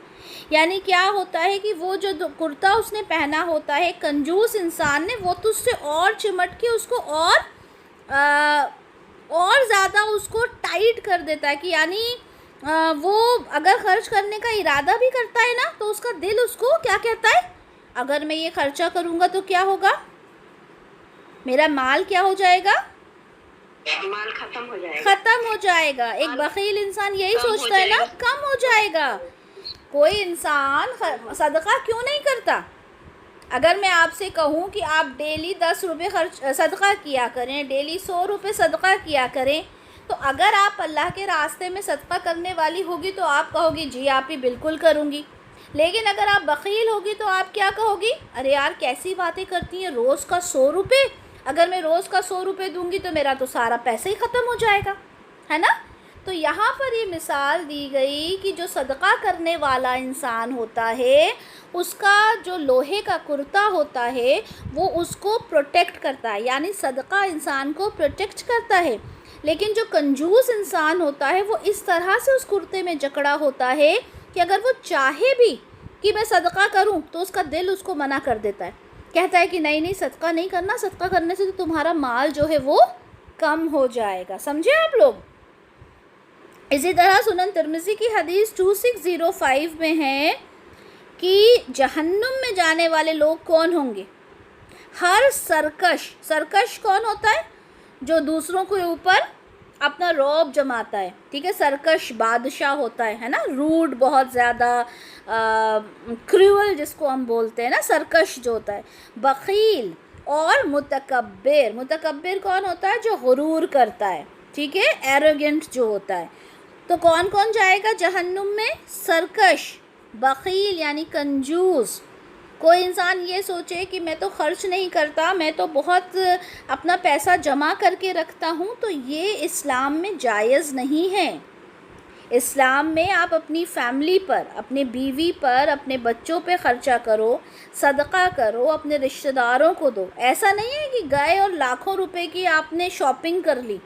یعنی کیا ہوتا ہے کہ وہ جو کرتا اس نے پہنا ہوتا ہے کنجوس انسان نے، وہ تو اس سے اور چمٹ کے اس کو اور زیادہ اس کو ٹائٹ کر دیتا ہے، کہ یعنی وہ اگر خرچ کرنے کا ارادہ بھی کرتا ہے نا تو اس کا دل اس کو کیا کہتا ہے، اگر میں یہ خرچہ کروں گا تو کیا ہوگا، میرا مال کیا ہو جائے گا، مال ختم ہو جائے گا۔ ایک بخیل انسان یہی سوچتا ہے نا، کم ہو جائے گا۔ کوئی انسان صدقہ کیوں نہیں کرتا؟ اگر میں آپ سے کہوں کہ آپ ڈیلی 10 روپے صدقہ کیا کریں، ڈیلی 100 روپے صدقہ کیا کریں، تو اگر آپ اللہ کے راستے میں صدقہ کرنے والی ہوگی تو آپ کہو گی جی آپ ہی بالکل کروں گی۔ لیکن اگر آپ بخیل ہوگی تو آپ کیا کہو گی، ارے یار کیسی باتیں کرتی ہیں، روز کا 100 روپے، اگر میں روز کا 100 روپے دوں گی تو میرا تو سارا پیسہ ہی ختم ہو جائے گا، ہے نا۔ تو یہاں پر یہ مثال دی گئی کہ جو صدقہ کرنے والا انسان ہوتا ہے، اس کا جو لوہے کا کرتا ہوتا ہے وہ اس کو پروٹیکٹ کرتا ہے، یعنی صدقہ انسان کو پروٹیکٹ کرتا ہے۔ لیکن جو کنجوس انسان ہوتا ہے وہ اس طرح سے اس کرتے میں جکڑا ہوتا ہے کہ اگر وہ چاہے بھی کہ میں صدقہ کروں تو اس کا دل اس کو منع کر دیتا ہے، کہتا ہے کہ نہیں صدقہ نہیں کرنا، صدقہ کرنے سے تو تمہارا مال جو ہے وہ کم ہو جائے گا۔ سمجھے آپ لوگ؟ اسی طرح سنن ترمذی کی حدیث 2605 میں ہے کہ جہنم میں جانے والے لوگ کون ہوں گے؟ ہر سرکش کون ہوتا ہے؟ جو دوسروں کے اوپر اپنا رعب جماتا ہے، ٹھیک ہے، سرکش بادشاہ ہوتا ہے نا، روڈ، بہت زیادہ کریول جس کو ہم بولتے ہیں نا، سرکش جو ہوتا ہے۔ بخیل اور متکبر کون ہوتا ہے؟ جو غرور کرتا ہے، ٹھیک ہے، ایروگنٹ جو ہوتا ہے۔ تو کون کون جائے گا جہنم میں؟ سرکش، بخیل یعنی کنجوس۔ کوئی انسان یہ سوچے کہ میں تو خرچ نہیں کرتا، میں تو بہت اپنا پیسہ جمع کر کے رکھتا ہوں، تو یہ اسلام میں جائز نہیں ہے۔ اسلام میں آپ اپنی فیملی پر، اپنے بیوی پر، اپنے بچوں پہ خرچہ کرو، صدقہ کرو، اپنے رشتہ داروں کو دو۔ ایسا نہیں ہے کہ گئے اور لاکھوں روپے کی آپ نے شاپنگ کر لی،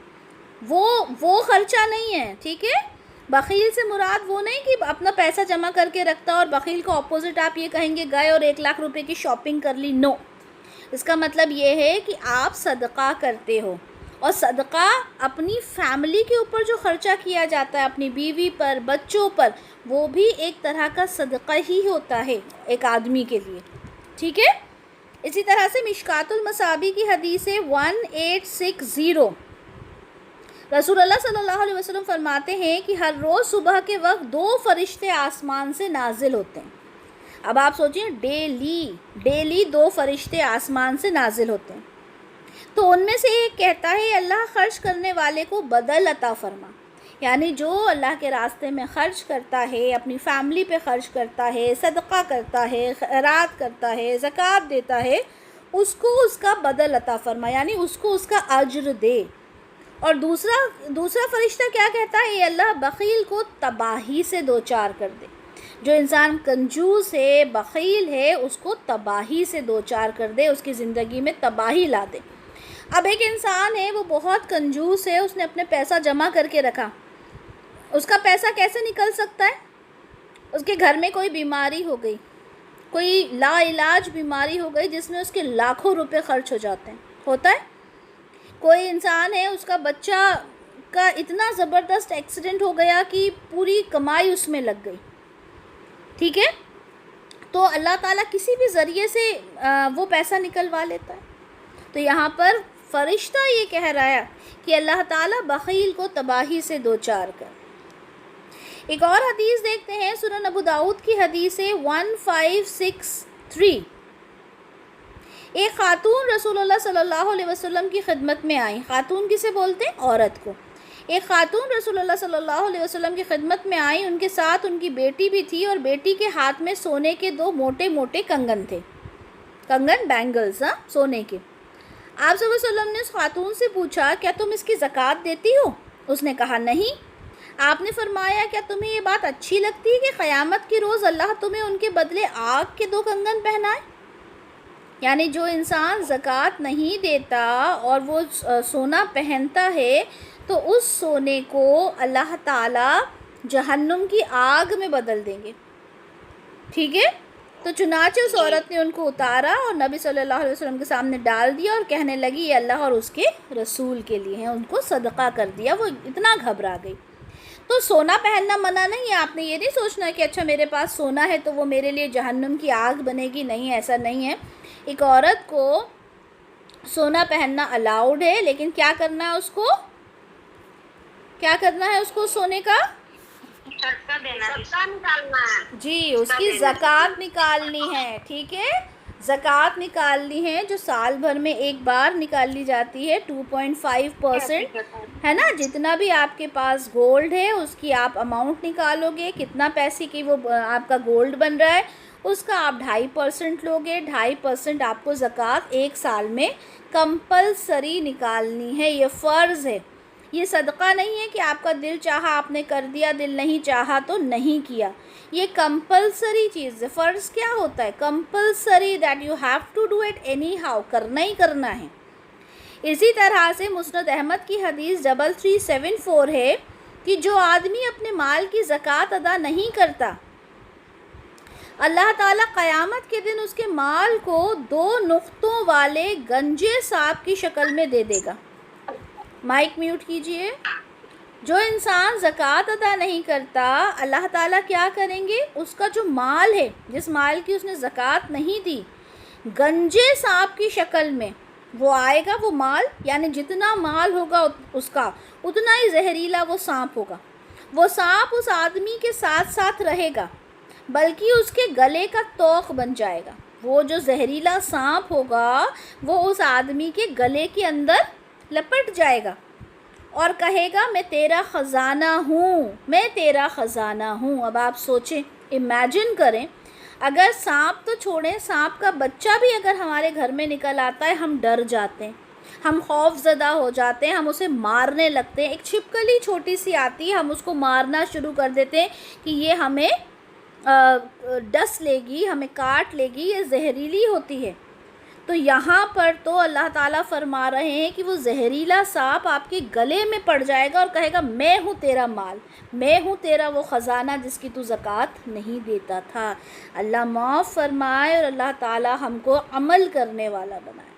وہ خرچہ نہیں ہے، ٹھیک ہے۔ بخیل سے مراد وہ نہیں کہ اپنا پیسہ جمع کر کے رکھتا، اور بخیل کا اپوزٹ آپ یہ کہیں گے گئے اور 1 لاکھ روپے کی شاپنگ کر لی، نو۔ اس کا مطلب یہ ہے کہ آپ صدقہ کرتے ہو، اور صدقہ اپنی فیملی کے اوپر جو خرچہ کیا جاتا ہے، اپنی بیوی پر، بچوں پر، وہ بھی ایک طرح کا صدقہ ہی ہوتا ہے ایک آدمی کے لیے، ٹھیک ہے۔ اسی طرح سے مشکات المصابیح کی حدیث 1860، رسول اللہ صلی اللہ علیہ وسلم فرماتے ہیں کہ ہر روز صبح کے وقت 2 فرشتے آسمان سے نازل ہوتے ہیں۔ اب آپ سوچیں، ڈیلی 2 فرشتے آسمان سے نازل ہوتے ہیں۔ تو ان میں سے ایک کہتا ہے اللہ خرچ کرنے والے کو بدل عطا فرما، یعنی جو اللہ کے راستے میں خرچ کرتا ہے، اپنی فیملی پہ خرچ کرتا ہے، صدقہ کرتا ہے، خیرات کرتا ہے، زکوٰۃ دیتا ہے، اس کو اس کا بدل عطا فرما، یعنی اس کو اس کا اجر دے۔ اور دوسرا فرشتہ کیا کہتا ہے؟ اے اللہ بخیل کو تباہی سے دوچار کر دے، جو انسان کنجوس ہے، بخیل ہے، اس کو تباہی سے دوچار کر دے، اس کی زندگی میں تباہی لا دے۔ اب ایک انسان ہے وہ بہت کنجوس ہے، اس نے اپنے پیسہ جمع کر کے رکھا، اس کا پیسہ کیسے نکل سکتا ہے؟ اس کے گھر میں کوئی بیماری ہو گئی، کوئی لا علاج بیماری ہو گئی جس میں اس کے لاکھوں روپے خرچ ہو جاتے ہیں، ہوتا ہے۔ کوئی انسان ہے اس کا بچہ کا اتنا زبردست ایکسیڈنٹ ہو گیا کہ پوری کمائی اس میں لگ گئی، ٹھیک ہے، تو اللہ تعالیٰ کسی بھی ذریعے سے وہ پیسہ نکلوا لیتا ہے۔ تو یہاں پر فرشتہ یہ کہہ رہا ہے کہ اللہ تعالیٰ بخیل کو تباہی سے دوچار کر۔ ایک اور حدیث دیکھتے ہیں، سنن ابو داؤد کی حدیث 1563، ایک خاتون رسول اللہ صلی اللہ علیہ وسلم کی خدمت میں آئی۔ خاتون کسے بولتے ہیں؟ عورت کو۔ ایک خاتون رسول اللہ صلی اللہ علیہ وسلم کی خدمت میں آئی، ان کے ساتھ ان کی بیٹی بھی تھی، اور بیٹی کے ہاتھ میں سونے کے 2 موٹے موٹے کنگن تھے، کنگن، بینگلز، سونے کے۔ آپ صلی اللہ علیہ وسلم نے اس خاتون سے پوچھا کیا تم اس کی زکوٰۃ دیتی ہو؟ اس نے کہا نہیں۔ آپ نے فرمایا کیا تمہیں یہ بات اچھی لگتی ہے کہ قیامت کے روز اللہ تمہیں ان کے بدلے آگ کے 2 کنگن پہنائے؟ یعنی جو انسان زکوٰۃ نہیں دیتا اور وہ سونا پہنتا ہے تو اس سونے کو اللہ تعالیٰ جہنم کی آگ میں بدل دیں گے، ٹھیک ہے؟ تو چنانچہ اس عورت نے ان کو اتارا اور نبی صلی اللہ علیہ وسلم کے سامنے ڈال دیا اور کہنے لگی یہ اللہ اور اس کے رسول کے لیے ہیں، ان کو صدقہ کر دیا۔ وہ اتنا گھبرا گئی۔ تو سونا پہننا منع نہیں ہے، آپ نے یہ نہیں سوچنا کہ اچھا میرے پاس سونا ہے تو وہ میرے لیے جہنم کی آگ بنے گی، نہیں، ایسا نہیں ہے۔ ایک عورت کو سونا پہننا الاؤڈ ہے، لیکن کیا کرنا ہے اس کو؟ کیا کرنا ہے اس کو سونے کا؟ صدقہ دینا، صدقہ نکالنا ہے جی، اس کی زکوٰۃ نکالنی ہے، ٹھیک ہے؟ زکوٰۃ نکالنی ہے جو سال بھر میں ایک بار نکالی جاتی ہے، 2.5% ہے نا؟ جتنا بھی آپ کے پاس گولڈ ہے اس کی آپ اماؤنٹ نکالو گے، کتنا پیسے کی وہ آپ کا گولڈ بن رہا ہے اس کا آپ 2.5% لو گے، 2.5% آپ کو زکوٰۃ ایک سال میں کمپلسری نکالنی ہے، یہ فرض ہے۔ یہ صدقہ نہیں ہے کہ آپ کا دل چاہا آپ نے کر دیا، دل نہیں چاہا تو نہیں کیا، یہ کمپلسری چیز ہے۔ فرض کیا ہوتا ہے؟ Compulsory, that you have to do it anyhow, کرنا ہی کرنا ہے۔ اسی طرح سے مسند احمد کی حدیث 3374 ہے کہ جو آدمی اپنے مال کی زکوٰۃ ادا نہیں کرتا، اللہ تعالیٰ قیامت کے دن اس کے مال کو 2 نقطوں والے گنجے سانپ کی شکل میں دے دے گا۔ مائک میوٹ کیجئے۔ جو انسان زکوٰۃ ادا نہیں کرتا، اللہ تعالیٰ کیا کریں گے؟ اس کا جو مال ہے، جس مال کی اس نے زکوٰۃ نہیں دی، گنجے سانپ کی شکل میں وہ آئے گا۔ وہ مال یعنی جتنا مال ہوگا اس کا اتنا ہی زہریلا وہ سانپ ہوگا۔ وہ سانپ اس آدمی کے ساتھ ساتھ رہے گا، بلکہ اس کے گلے کا توق بن جائے گا۔ وہ جو زہریلا سانپ ہوگا وہ اس آدمی کے گلے کے اندر لپٹ جائے گا اور کہے گا میں تیرا خزانہ ہوں، میں تیرا خزانہ ہوں۔ اب آپ سوچیں، امیجن کریں، اگر سانپ تو چھوڑیں، سانپ کا بچہ بھی اگر ہمارے گھر میں نکل آتا ہے ہم ڈر جاتے ہیں، ہم خوف زدہ ہو جاتے ہیں، ہم اسے مارنے لگتے ہیں۔ ایک چھپکلی چھوٹی سی آتی ہے، ہم اس کو مارنا شروع کر دیتے ہیں کہ یہ ہمیں ڈس لے گی، ہمیں کاٹ لے گی، یہ زہریلی ہوتی ہے۔ تو یہاں پر تو اللہ تعالیٰ فرما رہے ہیں کہ وہ زہریلا سانپ آپ کے گلے میں پڑ جائے گا اور کہے گا میں ہوں تیرا مال، میں ہوں تیرا وہ خزانہ جس کی تو زکوٰۃ نہیں دیتا تھا۔ اللہ معاف فرمائے اور اللہ تعالیٰ ہم کو عمل کرنے والا بنائے۔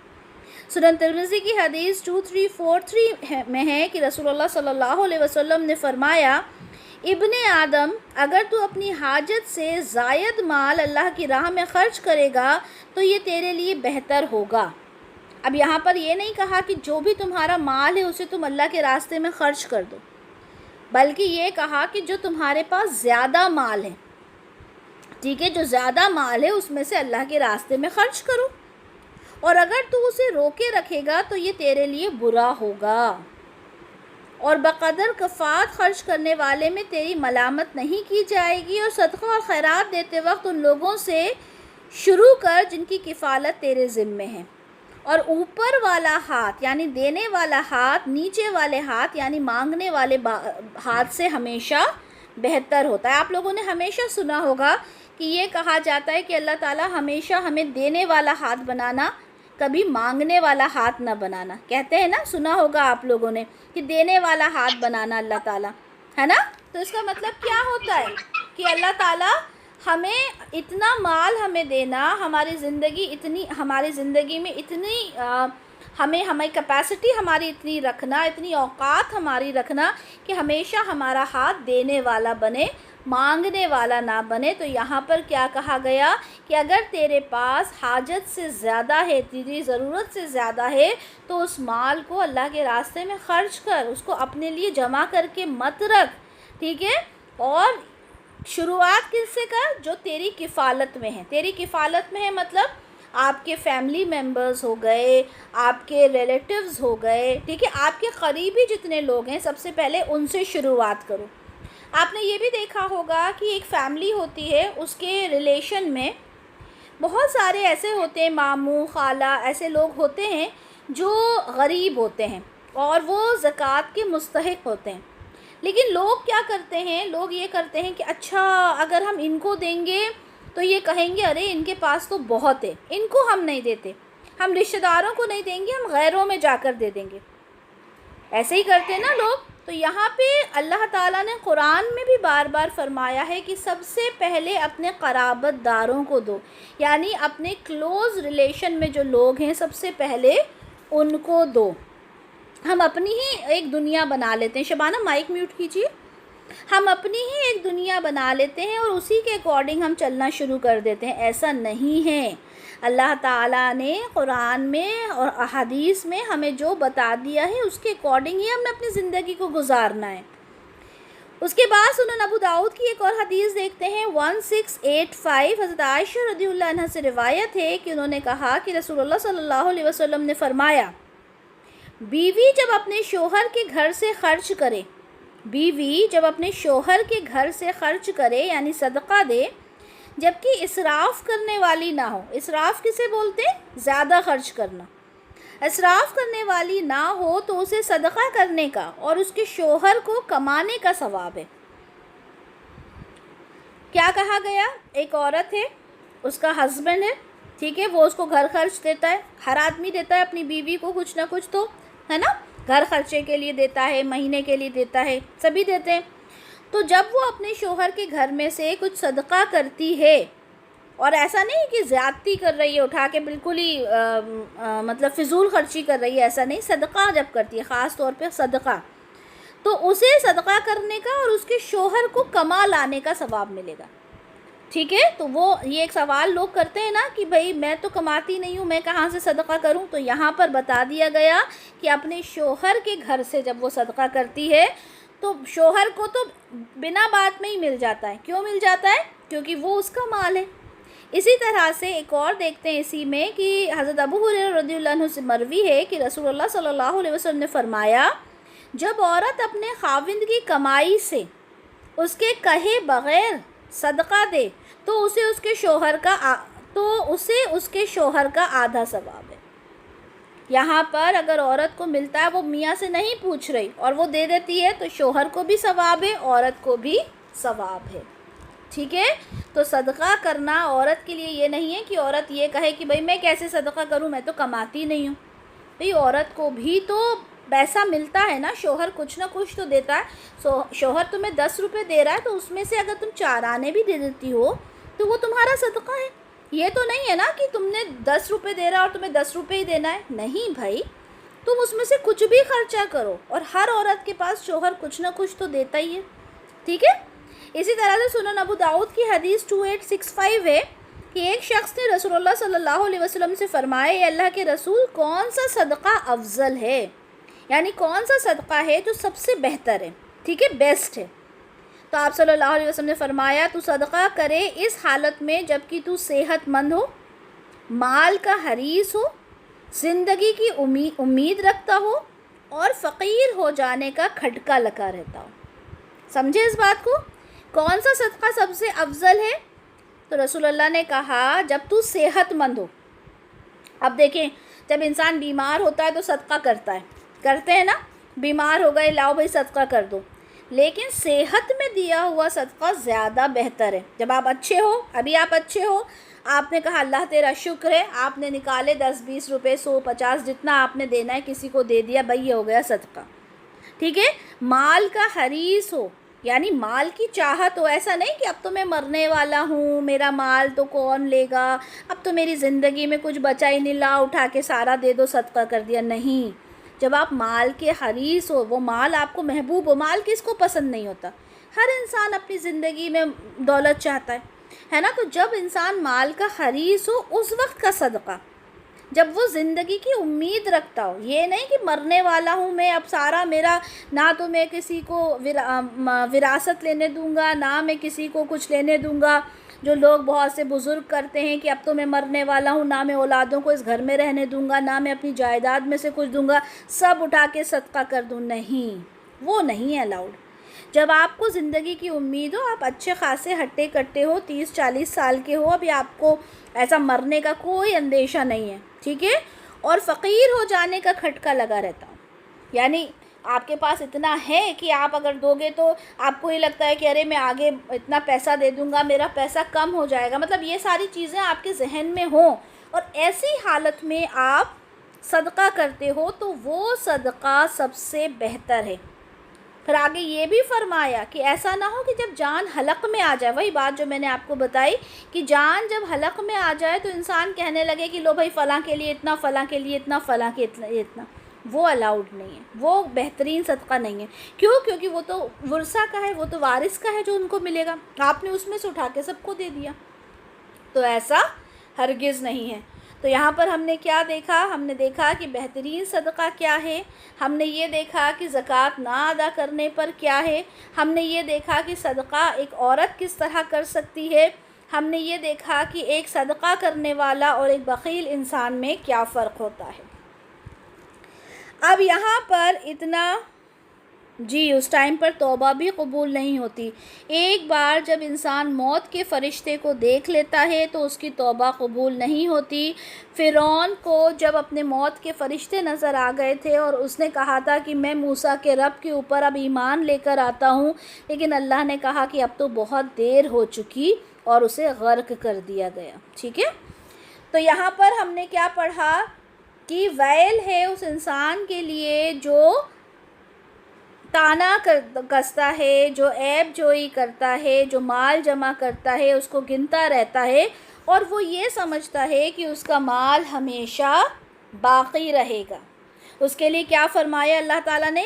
سنن ترمذی کی حدیث 2343 میں ہے کہ رسول اللہ صلی اللہ علیہ وسلم نے فرمایا ابن آدم اگر تو اپنی حاجت سے زائد مال اللہ کی راہ میں خرچ کرے گا تو یہ تیرے لیے بہتر ہوگا۔ اب یہاں پر یہ نہیں کہا کہ جو بھی تمہارا مال ہے اسے تم اللہ کے راستے میں خرچ کر دو، بلکہ یہ کہا کہ جو تمہارے پاس زیادہ مال ہے، ٹھیک ہے، جو زیادہ مال ہے اس میں سے اللہ کے راستے میں خرچ کرو، اور اگر تو اسے روکے رکھے گا تو یہ تیرے لیے برا ہوگا، اور بقدر کفات خرچ کرنے والے میں تیری ملامت نہیں کی جائے گی، اور صدقہ اور خیرات دیتے وقت ان لوگوں سے شروع کر جن کی کفالت تیرے ذمے ہے، اور اوپر والا ہاتھ یعنی دینے والا ہاتھ نیچے والے ہاتھ یعنی مانگنے والے ہاتھ سے ہمیشہ بہتر ہوتا ہے۔ آپ لوگوں نے ہمیشہ سنا ہوگا کہ یہ کہا جاتا ہے کہ اللہ تعالیٰ ہمیشہ ہمیں دینے والا ہاتھ بنانا، کبھی مانگنے والا ہاتھ نہ بنانا، کہتے ہیں نا، سنا ہوگا آپ لوگوں نے کہ دینے والا ہاتھ بنانا اللہ تعالیٰ، ہے نا؟ تو اس کا مطلب کیا ہوتا ہے کہ اللہ تعالیٰ ہمیں اتنا مال ہمیں دینا، ہماری زندگی میں اتنی ہمیں کیپیسٹی ہماری اتنی رکھنا، اتنی اوقات ہماری رکھنا کہ ہمیشہ ہمارا ہاتھ دینے والا بنے، مانگنے والا نہ بنے۔ تو یہاں پر کیا کہا گیا کہ اگر تیرے پاس حاجت سے زیادہ ہے، تیری ضرورت سے زیادہ ہے، تو اس مال کو اللہ کے راستے میں خرچ کر، اس کو اپنے لیے جمع کر کے مت رکھ، ٹھیک ہے؟ اور شروعات کس سے کر؟ جو تیری کفالت میں ہے۔ تیری کفالت میں ہے مطلب آپ کے فیملی ممبرز ہو گئے، آپ کے ریلیٹیوز ہو گئے، ٹھیک ہے، آپ کے قریبی جتنے لوگ ہیں سب سے پہلے ان سے شروعات کرو۔ آپ نے یہ بھی دیکھا ہوگا کہ ایک فیملی ہوتی ہے، اس کے ریلیشن میں بہت سارے ایسے ہوتے ہیں، ماموں، خالہ، ایسے لوگ ہوتے ہیں جو غریب ہوتے ہیں اور وہ زکوٰۃ کے مستحق ہوتے ہیں. لیکن لوگ کیا کرتے ہیں، لوگ یہ کرتے ہیں کہ اچھا اگر ہم ان کو دیں گے تو یہ کہیں گے ارے ان کے پاس تو بہت ہے، ان کو ہم نہیں دیتے، ہم رشتہ داروں کو نہیں دیں گے، ہم غیروں میں جا کر دے دیں گے. ایسے ہی کرتے ہیں نا لوگ. تو یہاں پہ اللہ تعالیٰ نے قرآن میں بھی بار بار فرمایا ہے کہ سب سے پہلے اپنے قرابت داروں کو دو، یعنی اپنے کلوز ریلیشن میں جو لوگ ہیں سب سے پہلے ان کو دو. ہم اپنی ہی ایک دنیا بنا لیتے ہیں. شبانہ مائک میوٹ کیجیے. ہم اپنی ہی ایک دنیا بنا لیتے ہیں اور اسی کے اکارڈنگ ہم چلنا شروع کر دیتے ہیں. ایسا نہیں ہے. اللہ تعالیٰ نے قرآن میں اور احادیث میں ہمیں جو بتا دیا ہے اس کے اکارڈنگ ہی ہم نے اپنی زندگی کو گزارنا ہے. اس کے بعد سنن ابو داؤد کی ایک اور حدیث دیکھتے ہیں 1685. حضرت عائشہ رضی اللہ عنہ سے روایت ہے کہ انہوں نے کہا کہ رسول اللہ صلی اللہ علیہ وسلم نے فرمایا، بیوی جب اپنے شوہر کے گھر سے خرچ کرے، بیوی جب اپنے شوہر کے گھر سے خرچ کرے یعنی صدقہ دے، جبکہ اسراف کرنے والی نہ ہو. اسراف کسے بولتے ہیں؟ زیادہ خرچ کرنا. اسراف کرنے والی نہ ہو تو اسے صدقہ کرنے کا اور اس کے شوہر کو کمانے کا ثواب ہے. کیا کہا گیا؟ ایک عورت ہے، اس کا ہسبینڈ ہے، ٹھیک ہے، وہ اس کو گھر خرچ دیتا ہے. ہر آدمی دیتا ہے اپنی بیوی کو کچھ نہ کچھ تو، ہے نا، گھر خرچے کے لیے دیتا ہے، مہینے کے لیے دیتا ہے، سبھی دیتے ہیں. تو جب وہ اپنے شوہر کے گھر میں سے کچھ صدقہ کرتی ہے، اور ایسا نہیں کہ زیادتی کر رہی ہے، اٹھا کے بالکل ہی مطلب فضول خرچی کر رہی ہے، ایسا نہیں، صدقہ جب کرتی ہے، خاص طور پہ صدقہ، تو اسے صدقہ کرنے کا اور اس کے شوہر کو کما لانے کا ثواب ملے گا. ٹھیک ہے. تو وہ یہ ایک سوال لوگ کرتے ہیں نا کہ بھئی میں تو کماتی نہیں ہوں، میں کہاں سے صدقہ کروں. تو یہاں پر بتا دیا گیا کہ اپنے شوہر کے گھر سے جب وہ صدقہ کرتی ہے تو شوہر کو تو بنا بات میں ہی مل جاتا ہے. کیوں مل جاتا ہے؟ کیونکہ وہ اس کا مال ہے. اسی طرح سے ایک اور دیکھتے ہیں اسی میں کہ حضرت ابو ہریرہ رضی اللہ عنہ سے مروی ہے کہ رسول اللہ صلی اللہ علیہ وسلم نے فرمایا، جب عورت اپنے خاوند کی کمائی سے اس کے کہے بغیر صدقہ دے تو اسے اس کے شوہر کا آدھا ثواب ہے. یہاں پر اگر عورت کو ملتا ہے، وہ میاں سے نہیں پوچھ رہی اور وہ دے دیتی ہے، تو شوہر کو بھی ثواب ہے، عورت کو بھی ثواب ہے. ٹھیک ہے. تو صدقہ کرنا عورت کے لیے یہ نہیں ہے کہ عورت یہ کہے کہ بھئی میں کیسے صدقہ کروں، میں تو کماتی نہیں ہوں. بھئی عورت کو بھی تو پیسہ ملتا ہے نا، شوہر کچھ نہ کچھ تو دیتا ہے. شوہر تمہیں 10 روپے دے رہا ہے تو اس میں سے اگر تم 4 آنے بھی دے دیتی ہو تو وہ تمہارا صدقہ ہے. یہ تو نہیں ہے نا کہ تم نے 10 روپے دے رہا اور تمہیں 10 روپے ہی دینا ہے. نہیں بھائی، تم اس میں سے کچھ بھی خرچہ کرو، اور ہر عورت کے پاس شوہر کچھ نہ کچھ تو دیتا ہی ہے. ٹھیک ہے. اسی طرح سے سنن ابو داؤد کی حدیث 2865 ہے کہ ایک شخص نے رسول اللہ صلی اللہ علیہ وسلم سے فرمایا، اے اللہ کے رسول، کون سا صدقہ افضل ہے، یعنی کون سا صدقہ ہے جو سب سے بہتر ہے، ٹھیک ہے، بیسٹ ہے. تو آپ صلی اللہ علیہ وسلم نے فرمایا، تو صدقہ کرے اس حالت میں جب کہ تو صحت مند ہو، مال کا حریص ہو، زندگی کی امید رکھتا ہو اور فقیر ہو جانے کا کھٹکا لگا رہتا ہو. سمجھے اس بات کو؟ کون سا صدقہ سب سے افضل ہے؟ تو رسول اللہ نے کہا جب تو صحت مند ہو. اب دیکھیں، جب انسان بیمار ہوتا ہے تو صدقہ کرتے ہیں نا، بیمار ہو گئے، لاؤ بھائی صدقہ کر دو. لیکن صحت میں دیا ہوا صدقہ زیادہ بہتر ہے. جب آپ اچھے ہو، ابھی آپ اچھے ہو، آپ نے کہا اللہ تیرا شکر ہے، آپ نے نکالے 10-20 روپے، 100-50 جتنا آپ نے دینا ہے کسی کو دے دیا، بھائی یہ ہو گیا صدقہ. ٹھیک ہے. مال کا حریص ہو، یعنی مال کی چاہت ہو. ایسا نہیں کہ اب تو میں مرنے والا ہوں، میرا مال تو کون لے گا، اب تو میری زندگی میں کچھ بچا ہی نہیں، لا اٹھا کے سارا دے دو، صدقہ کر دیا. نہیں. جب آپ مال کے حریص ہو، وہ مال آپ کو محبوب ہو. مال کس کو پسند نہیں ہوتا؟ ہر انسان اپنی زندگی میں دولت چاہتا ہے نا. تو جب انسان مال کا حریص ہو، اس وقت کا صدقہ، جب وہ زندگی کی امید رکھتا ہو، یہ نہیں کہ مرنے والا ہوں میں، اب سارا میرا، نہ تو میں کسی کو وراثت لینے دوں گا، نہ میں کسی کو کچھ لینے دوں گا. جو لوگ بہت سے بزرگ کرتے ہیں کہ اب تو میں مرنے والا ہوں، نہ میں اولادوں کو اس گھر میں رہنے دوں گا، نہ میں اپنی جائیداد میں سے کچھ دوں گا، سب اٹھا کے صدقہ کر دوں. نہیں، وہ نہیں ہے الاؤڈ. جب آپ کو زندگی کی امید ہو، آپ اچھے خاصے ہٹے کٹے ہو، 30-40 سال کے ہو، ابھی آپ کو ایسا مرنے کا کوئی اندیشہ نہیں ہے. ٹھیک ہے. اور فقیر ہو جانے کا کھٹکا لگا رہتا ہوں. یعنی آپ کے پاس اتنا ہے کہ آپ اگر دو گے تو آپ کو یہ لگتا ہے کہ ارے میں آگے اتنا پیسہ دے دوں گا, میرا پیسہ کم ہو جائے گا. مطلب یہ ساری چیزیں آپ کے ذہن میں ہوں اور ایسی حالت میں آپ صدقہ کرتے ہو تو وہ صدقہ سب سے بہتر ہے. پھر آگے یہ بھی فرمایا کہ ایسا نہ ہو کہ جب جان حلق میں آ جائے, وہی بات جو میں نے آپ کو بتائی کہ جان جب حلق میں آ جائے تو انسان کہنے لگے کہ لو بھائی فلاں کے لیے اتنا, فلاں کے لیے اتنا, فلاں کے اتنا. وہ الاؤڈ نہیں ہے, وہ بہترین صدقہ نہیں ہے. کیوں؟ کیونکہ وہ تو ورثہ کا ہے, وہ تو وارث کا ہے جو ان کو ملے گا. آپ نے اس میں سے اٹھا کے سب کو دے دیا, تو ایسا ہرگز نہیں ہے. تو یہاں پر ہم نے کیا دیکھا؟ ہم نے دیکھا کہ بہترین صدقہ کیا ہے. ہم نے یہ دیکھا کہ زکوٰۃ نہ ادا کرنے پر کیا ہے. ہم نے یہ دیکھا کہ صدقہ ایک عورت کس طرح کر سکتی ہے. ہم نے یہ دیکھا کہ ایک صدقہ کرنے والا اور ایک بخیل انسان میں کیا فرق ہوتا ہے. اب یہاں پر اتنا جی اس ٹائم پر توبہ بھی قبول نہیں ہوتی. ایک بار جب انسان موت کے فرشتے کو دیکھ لیتا ہے تو اس کی توبہ قبول نہیں ہوتی. فرعون کو جب اپنے موت کے فرشتے نظر آ گئے تھے اور اس نے کہا تھا کہ میں موسیٰ کے رب کے اوپر اب ایمان لے کر آتا ہوں, لیکن اللہ نے کہا کہ اب تو بہت دیر ہو چکی اور اسے غرق کر دیا گیا. ٹھیک ہے, تو یہاں پر ہم نے کیا پڑھا کہ ویل ہے اس انسان کے لیے جو تانا کستا ہے, جو عیب جوئی کرتا ہے, جو مال جمع کرتا ہے, اس کو گنتا رہتا ہے اور وہ یہ سمجھتا ہے کہ اس کا مال ہمیشہ باقی رہے گا. اس کے لیے کیا فرمایا اللہ تعالیٰ نے؟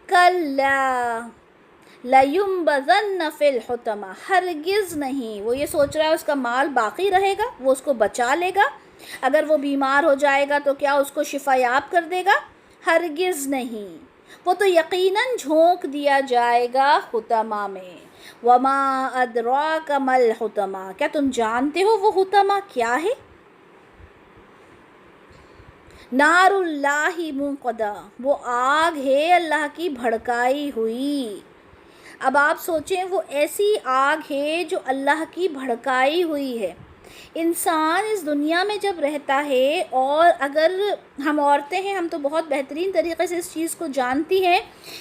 کَلَّا لَيُنبَذَنَّ فِي الْحُطَمَةِ. ہرگز نہیں. وہ یہ سوچ رہا ہے اس کا مال باقی رہے گا, وہ اس کو بچا لے گا. اگر وہ بیمار ہو جائے گا تو کیا اس کو شفا یاب کر دے گا؟ ہرگز نہیں. وہ تو یقیناً جھونک دیا جائے گا حطمہ میں. وَمَا أَدْرَاكَ مَا الْحُطَمَةُ. کیا تم جانتے ہو وہ حطمہ کیا ہے؟ نار اللہ موقدہ. وہ آگ ہے اللہ کی بھڑکائی ہوئی. اب آپ سوچیں, وہ ایسی آگ ہے جو اللہ کی بھڑکائی ہوئی ہے. انسان اس دنیا میں جب رہتا ہے, اور اگر ہم عورتیں ہیں ہم تو بہت بہترین طریقے سے اس چیز کو جانتی ہیں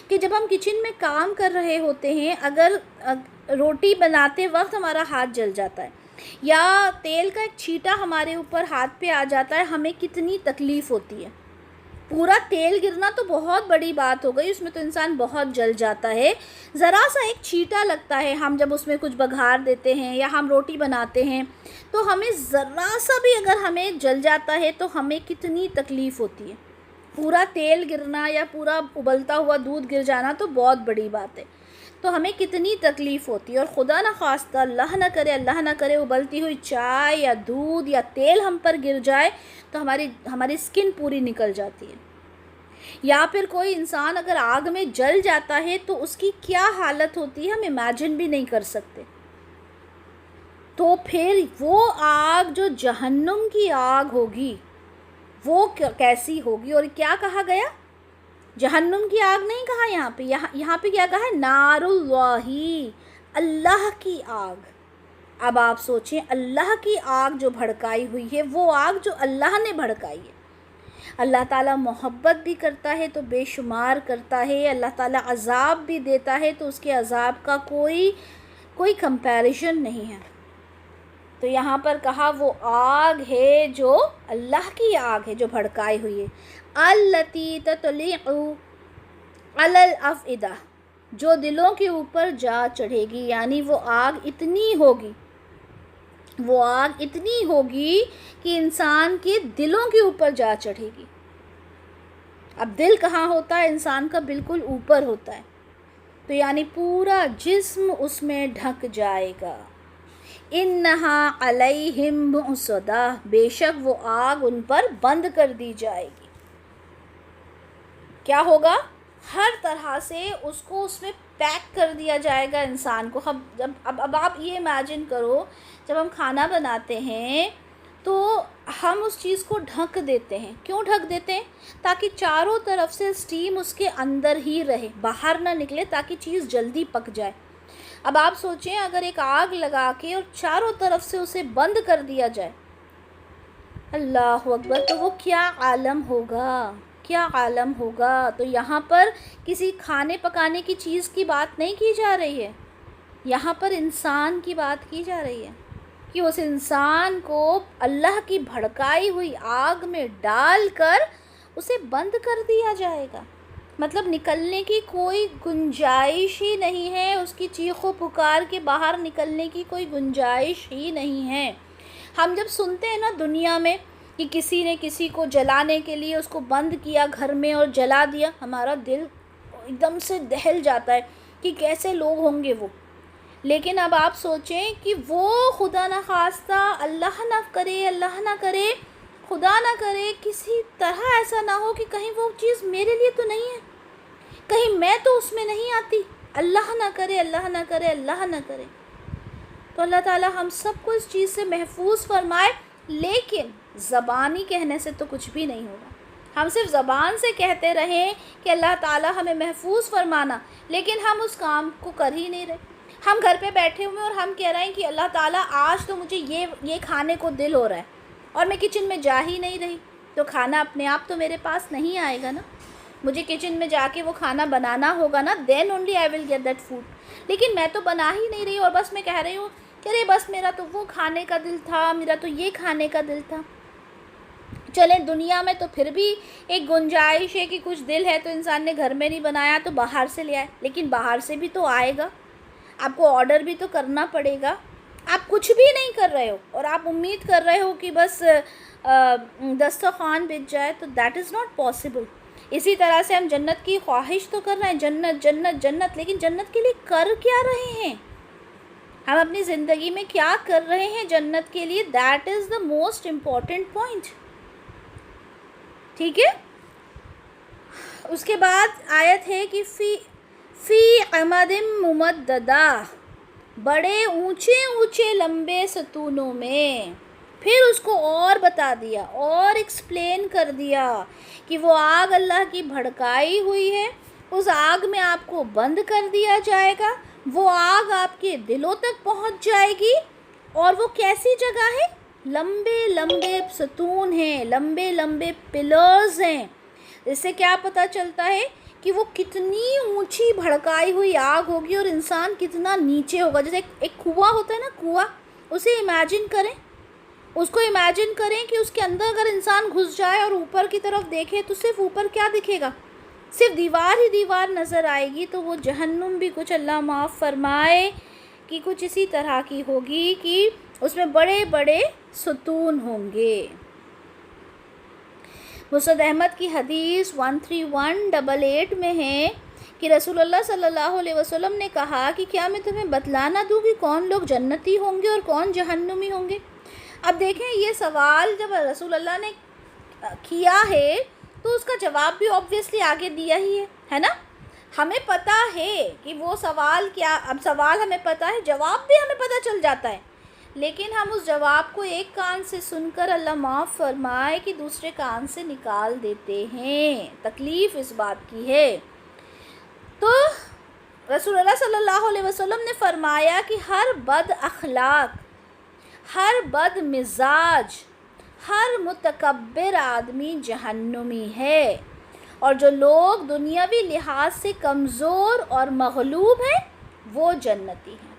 کہ جب ہم کچن میں کام کر رہے ہوتے ہیں, اگر روٹی بناتے وقت ہمارا ہاتھ جل جاتا ہے یا تیل کا ایک چھیٹا ہمارے اوپر ہاتھ پہ آ جاتا ہے, ہمیں کتنی تکلیف ہوتی ہے. پورا تیل گرنا تو بہت بڑی بات ہو گئی, اس میں تو انسان بہت جل جاتا ہے. ذرا سا ایک چھیٹا لگتا ہے, ہم جب اس میں کچھ بگھار دیتے ہیں یا ہم روٹی بناتے ہیں تو ہمیں ذرا سا بھی اگر ہمیں جل جاتا ہے تو ہمیں کتنی تکلیف ہوتی ہے. پورا تیل گرنا یا پورا ابلتا ہوا دودھ گر جانا تو بہت بڑی بات ہے, تو ہمیں کتنی تکلیف ہوتی ہے. اور خدا نخواستہ اللہ نہ کرے ابلتی ہوئی چائے یا دودھ یا تیل ہم پر گر جائے تو ہماری اسکن پوری نکل جاتی ہے. یا پھر کوئی انسان اگر آگ میں جل جاتا ہے تو اس کی کیا حالت ہوتی ہے ہم امیجن بھی نہیں کر سکتے. تو پھر وہ آگ جو جہنم کی آگ ہوگی وہ کیسی ہوگی. اور کیا کہا گیا؟ جہنم کی آگ نہیں کہا یہاں پہ کیا کہا ہے؟ نار اللہ, اللہ کی آگ. اب آپ سوچیں, اللہ کی آگ جو بھڑکائی ہوئی ہے, وہ آگ جو اللہ نے بھڑکائی ہے. اللہ تعالیٰ محبت بھی کرتا ہے تو بے شمار کرتا ہے. اللہ تعالیٰ عذاب بھی دیتا ہے تو اس کے عذاب کا کوئی کمپیریزن نہیں ہے. تو یہاں پر کہا وہ آگ ہے جو اللہ کی آگ ہے جو بھڑکائی ہوئی ہے. التی تطلع علی الافئدہ, جو دلوں کے اوپر جا چڑھے گی. یعنی وہ آگ اتنی ہوگی کہ انسان کے دلوں کے اوپر جا چڑھے گی. اب دل کہاں ہوتا ہے؟ انسان کا بالکل اوپر ہوتا ہے, تو یعنی پورا جسم اس میں ڈھک جائے گا. انہا علیہم مؤصدہ, بے شک وہ آگ ان پر بند کر دی جائے گی. کیا ہوگا؟ ہر طرح سے اس میں پیک کر دیا جائے گا انسان کو. اب آپ یہ امیجن کرو, جب ہم کھانا بناتے ہیں تو ہم اس چیز کو ڈھک دیتے ہیں. کیوں ڈھک دیتے ہیں؟ تاکہ چاروں طرف سے اسٹیم اس کے اندر ہی رہے, باہر نہ نکلے, تاکہ چیز جلدی پک جائے. اب آپ سوچیں اگر ایک آگ لگا کے اور چاروں طرف سے اسے بند کر دیا جائے اللہ اکبر. تو وہ کیا عالم ہوگا، کیا عالم ہوگا. تو یہاں پر کسی کھانے پکانے کی چیز کی بات نہیں کی جا رہی ہے، یہاں پر انسان کی بات کی جا رہی ہے کہ اس انسان کو اللہ کی بھڑکائی ہوئی آگ میں ڈال کر اسے بند کر دیا جائے گا. مطلب نکلنے کی کوئی گنجائش ہی نہیں ہے، اس کی چیخ و پکار کے باہر نکلنے کی کوئی گنجائش ہی نہیں ہے. ہم جب سنتے ہیں نا دنیا میں کہ کسی نے کسی کو جلانے کے لیے اس کو بند کیا گھر میں اور جلا دیا، ہمارا دل ایک دم سے دہل جاتا ہے کہ کیسے لوگ ہوں گے وہ. لیکن اب آپ سوچیں کہ وہ خدا نہ خواستہ، اللہ نہ کرے، اللہ نہ کرے، خدا نہ کرے کسی طرح ایسا نہ ہو کہ کہیں وہ چیز میرے لیے تو نہیں ہے، کہیں میں تو اس میں نہیں آتی. اللہ نہ کرے، اللہ نہ کرے، اللہ نہ کرے. تو اللہ تعالیٰ ہم سب کو اس چیز سے محفوظ فرمائے. لیکن زبانی کہنے سے تو کچھ بھی نہیں ہوگا. ہم صرف زبان سے کہتے رہیں کہ اللہ تعالیٰ ہمیں محفوظ فرمانا، لیکن ہم اس کام کو کر ہی نہیں رہے. ہم گھر پہ بیٹھے ہوئے اور ہم کہہ رہے ہیں کہ اللہ تعالیٰ آج تو مجھے یہ کھانے کو دل ہو رہا ہے اور میں کچن میں جا ہی نہیں رہی، تو کھانا اپنے آپ تو میرے پاس نہیں آئے گا نا. مجھے کچن میں جا کے وہ کھانا بنانا ہوگا نا، then only I will get that food. لیکن میں تو بنا ہی نہیں رہی اور بس میں کہہ رہی ہوں کہ ارے بس میرا تو وہ کھانے کا دل تھا، میرا تو یہ کھانے کا دل تھا. چلیں دنیا میں تو پھر بھی ایک گنجائش ہے کہ کچھ دل ہے تو انسان نے گھر میں نہیں بنایا تو باہر سے لے آئے. لیکن باہر سے بھی تو آئے گا، آپ کو آرڈر بھی تو کرنا پڑے گا. آپ کچھ بھی نہیں کر رہے ہو اور آپ امید کر رہے ہو کہ بس دسترخوان بچ جائے، تو دیٹ از ناٹ پاسبل. اسی طرح سے ہم جنت کی خواہش تو کر رہے ہیں، جنت جنت جنت، لیکن جنت کے لیے کر کیا رہے ہیں؟ ہم اپنی زندگی میں کیا کر رہے ہیں جنت کے لیے؟ That is the most important point. ٹھیک ہے. اس کے بعد آیت ہے کہ فی عمد ممددہ، بڑے اونچے اونچے لمبے ستونوں میں. پھر اس کو اور بتا دیا اور ایکسپلین کر دیا کہ وہ آگ اللہ کی بھڑکائی ہوئی ہے، اس آگ میں آپ کو بند کر دیا جائے گا، وہ آگ آپ کے دلوں تک پہنچ جائے گی. اور وہ کیسی جگہ ہے؟ لمبے لمبے ستون ہیں، لمبے لمبے پلرز ہیں. اس سے کیا پتہ چلتا ہے کہ وہ کتنی اونچی بھڑکائی ہوئی آگ ہوگی اور انسان کتنا نیچے ہوگا. جیسے ایک کنواں ہوتا ہے نا، کنواں، اسے امیجن کریں، اس کو امیجن کریں کہ اس کے اندر اگر انسان گھس جائے اور اوپر کی طرف دیکھے تو صرف اوپر کیا دکھے گا؟ صرف دیوار ہی دیوار نظر آئے گی. تو وہ جہنم بھی کچھ اللہ معاف فرمائے کہ کچھ اسی طرح کی ہوگی کہ اس میں بڑے بڑے ستون ہوں گے. مسند احمد کی حدیث 13188 میں ہے کہ رسول اللہ صلی اللہ علیہ وسلم نے کہا کہ کیا میں تمہیں بتلانا دوں کہ کون لوگ جنتی ہوں گے اور کون جہنمی ہوں گے؟ اب دیکھیں یہ سوال جب رسول اللہ نے کیا ہے تو اس کا جواب بھی آبویسلی آگے دیا ہی ہے نا. ہمیں پتہ ہے کہ وہ سوال کیا، اب سوال ہمیں پتہ ہے، جواب بھی ہمیں پتہ چل جاتا ہے، لیکن ہم اس جواب کو ایک کان سے سن کر اللہ معاف فرمائے کہ دوسرے کان سے نکال دیتے ہیں. تکلیف اس بات کی ہے. تو رسول اللہ صلی اللہ علیہ وسلم نے فرمایا کہ ہر بد اخلاق، ہر بد مزاج، ہر متکبر آدمی جہنمی ہے، اور جو لوگ دنیاوی لحاظ سے کمزور اور مغلوب ہیں وہ جنتی ہیں.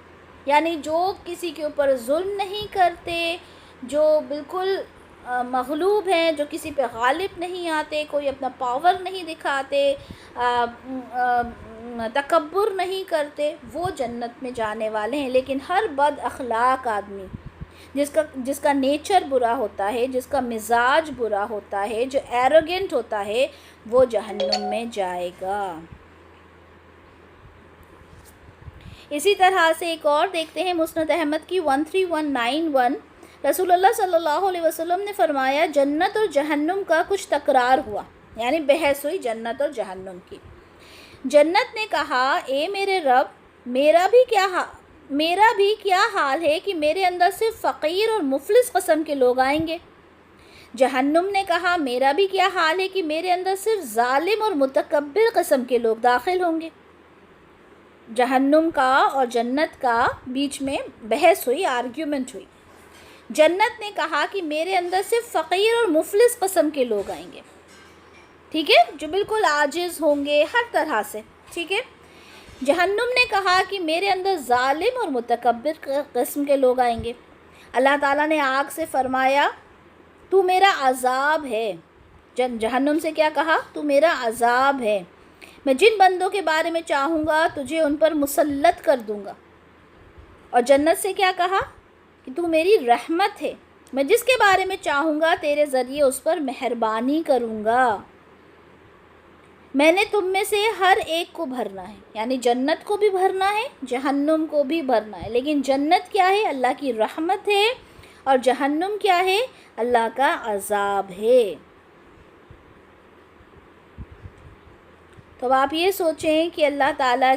یعنی جو کسی کے اوپر ظلم نہیں کرتے، جو بالکل مغلوب ہیں، جو کسی پہ غالب نہیں آتے، کوئی اپنا پاور نہیں دکھاتے، تکبر نہیں کرتے، وہ جنت میں جانے والے ہیں. لیکن ہر بد اخلاق آدمی، جس کا نیچر برا ہوتا ہے، جس کا مزاج برا ہوتا ہے، جو ایروگنٹ ہوتا ہے، وہ جہنم میں جائے گا. اسی طرح سے ایک اور دیکھتے ہیں مسند احمد کی 13191. رسول اللہ صلی اللہ علیہ وسلم نے فرمایا جنت اور جہنم کا کچھ تکرار ہوا، یعنی بحث ہوئی جنت اور جہنم کی. جنت نے کہا اے میرے رب، میرا بھی کیا حال ہے کہ میرے اندر صرف فقیر اور مفلس قسم کے لوگ آئیں گے. جہنم نے کہا میرا بھی کیا حال ہے کہ میرے اندر صرف ظالم اور متکبر قسم کے لوگ داخل ہوں گے. جہنم کا اور جنت کا بیچ میں بحث ہوئی، آرگیومنٹ ہوئی. جنت نے کہا کہ میرے اندر صرف فقیر اور مفلس قسم کے لوگ آئیں گے، ٹھیک ہے، جو بالکل عاجز ہوں گے ہر طرح سے، ٹھیک ہے۔ جہنم نے کہا کہ میرے اندر ظالم اور متکبر قسم کے لوگ آئیں گے۔ اللہ تعالیٰ نے آگ سے فرمایا تو میرا عذاب ہے، جہنم سے کیا کہا؟ تو میرا عذاب ہے، میں جن بندوں کے بارے میں چاہوں گا تجھے ان پر مسلط کر دوں گا۔ اور جنت سے کیا کہا؟ کہ تو میری رحمت ہے، میں جس کے بارے میں چاہوں گا تیرے ذریعے اس پر مہربانی کروں گا۔ میں نے تم میں سے ہر ایک کو بھرنا ہے، یعنی جنت کو بھی بھرنا ہے، جہنم کو بھی بھرنا ہے، لیکن جنت کیا ہے؟ اللہ کی رحمت ہے، اور جہنم کیا ہے؟ اللہ کا عذاب ہے۔ تو اب آپ یہ سوچیں کہ اللہ تعالیٰ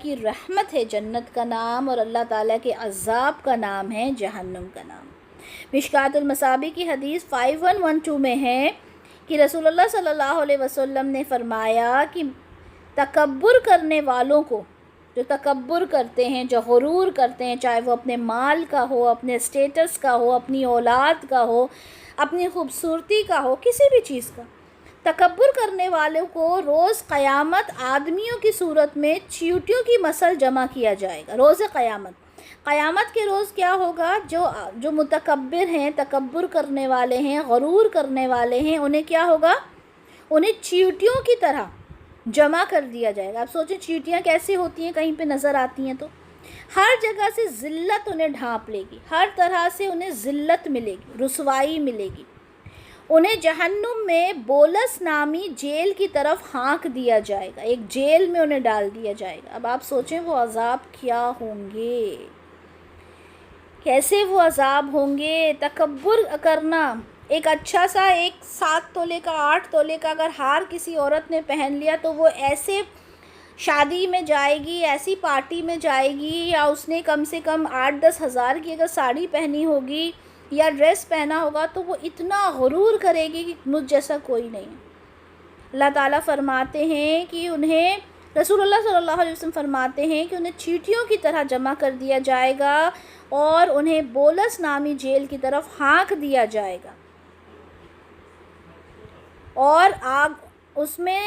کی رحمت ہے جنت کا نام، اور اللہ تعالیٰ کے عذاب کا نام ہے جہنم کا نام۔ مشکات المصابیح کی حدیث 5112 میں ہے کہ رسول اللہ صلی اللہ علیہ وسلم نے فرمایا کہ تکبر کرنے والوں کو، جو تکبر کرتے ہیں، جو غرور کرتے ہیں، چاہے وہ اپنے مال کا ہو، اپنے اسٹیٹس کا ہو، اپنی اولاد کا ہو، اپنی خوبصورتی کا ہو، کسی بھی چیز کا، تکبر کرنے والوں کو روز قیامت آدمیوں کی صورت میں چیوٹیوں کی مثل جمع کیا جائے گا۔ روز قیامت کے روز کیا ہوگا؟ جو متکبر ہیں، تکبر کرنے والے ہیں، غرور کرنے والے ہیں، انہیں کیا ہوگا؟ انہیں چیوٹیوں کی طرح جمع کر دیا جائے گا۔ آپ سوچیں چیوٹیاں کیسی ہوتی ہیں، کہیں پہ نظر آتی ہیں تو ہر جگہ سے ذلت انہیں ڈھانپ لے گی، ہر طرح سے انہیں ذلت ملے گی، رسوائی ملے گی۔ انہیں جہنم میں بولس نامی جیل کی طرف ہانک دیا جائے گا، ایک جیل میں انہیں ڈال دیا جائے گا۔ اب آپ سوچیں وہ عذاب کیا ہوں گے، کیسے وہ عذاب ہوں گے۔ تکبر کرنا، ایک اچھا سا 7 تولے کا 8 تولے کا اگر ہار کسی عورت نے پہن لیا تو وہ ایسے شادی میں جائے گی، ایسی پارٹی میں جائے گی، یا اس نے کم سے کم 8-10 ہزار کی اگر ساڑی پہنی ہوگی یا ڈریس پہنا ہوگا تو وہ اتنا غرور کرے گی کہ مجھ جیسا کوئی نہیں۔ اللہ تعالیٰ فرماتے ہیں کہ انہیں، رسول اللہ صلی اللہ علیہ وسلم فرماتے ہیں کہ انہیں چیٹیوں کی طرح جمع کر دیا جائے گا اور انہیں بولس نامی جیل کی طرف ہانک دیا جائے گا، اور اس میں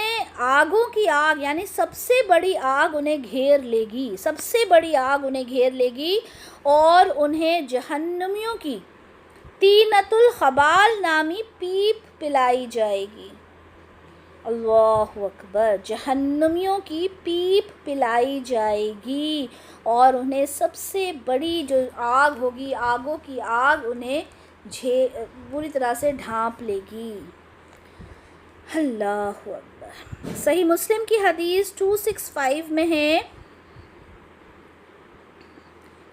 آگوں کی آگ، یعنی سب سے بڑی آگ انہیں گھیر لے گی، سب سے بڑی آگ انہیں گھیر لے گی، اور انہیں جہنمیوں کی طینۃ الخبال نامی پیپ پلائی جائے گی۔ اللہ اکبر، جہنمیوں کی پیپ پلائی جائے گی، اور انہیں سب سے بڑی جو آگ ہوگی، آگوں کی آگ انہیں بری طرح سے ڈھانپ لے گی۔ اللہ اکبر۔ صحیح مسلم کی حدیث 265 میں ہے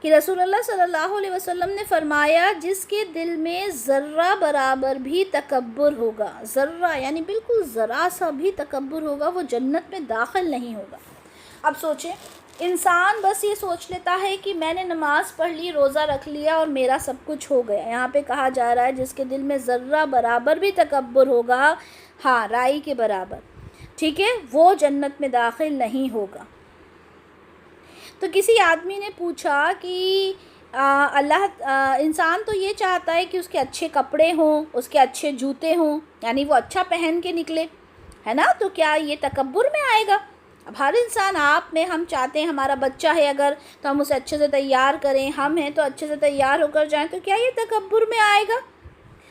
کہ رسول اللہ صلی اللہ علیہ وسلم نے فرمایا جس کے دل میں ذرہ برابر بھی تکبر ہوگا، ذرہ یعنی بالکل ذرا سا بھی تکبر ہوگا، وہ جنت میں داخل نہیں ہوگا۔ اب سوچیں، انسان بس یہ سوچ لیتا ہے کہ میں نے نماز پڑھ لی، روزہ رکھ لیا اور میرا سب کچھ ہو گیا۔ یہاں پہ کہا جا رہا ہے جس کے دل میں ذرہ برابر بھی تکبر ہوگا، ہاں رائی کے برابر، ٹھیک ہے، وہ جنت میں داخل نہیں ہوگا۔ تو کسی آدمی نے پوچھا کہ انسان تو یہ چاہتا ہے کہ اس کے اچھے کپڑے ہوں، اس کے اچھے جوتے ہوں، یعنی وہ اچھا پہن کے نکلے، ہے نا، تو کیا یہ تکبر میں آئے گا؟ اب ہر انسان، آپ میں، ہم چاہتے ہیں ہمارا بچہ ہے اگر تو ہم اسے اچھے سے تیار کریں، ہم ہیں تو اچھے سے تیار ہو کر جائیں، تو کیا یہ تکبر میں آئے گا؟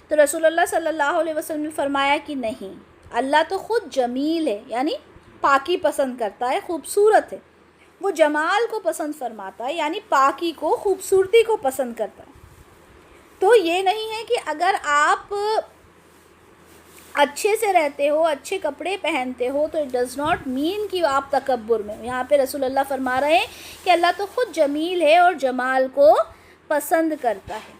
تو رسول اللہ صلی اللہ علیہ وسلم نے فرمایا کہ نہیں، اللہ تو خود جمیل ہے، یعنی پاکی پسند کرتا ہے، خوبصورت ہے، وہ جمال کو پسند فرماتا ہے، یعنی پاکی کو، خوبصورتی کو پسند کرتا ہے۔ تو یہ نہیں ہے کہ اگر آپ اچھے سے رہتے ہو، اچھے کپڑے پہنتے ہو، تو اٹ ڈز ناٹ مین کہ آپ تکبر میں ہو۔ یہاں پہ رسول اللہ فرما رہے ہیں کہ اللہ تو خود جمیل ہے اور جمال کو پسند کرتا ہے۔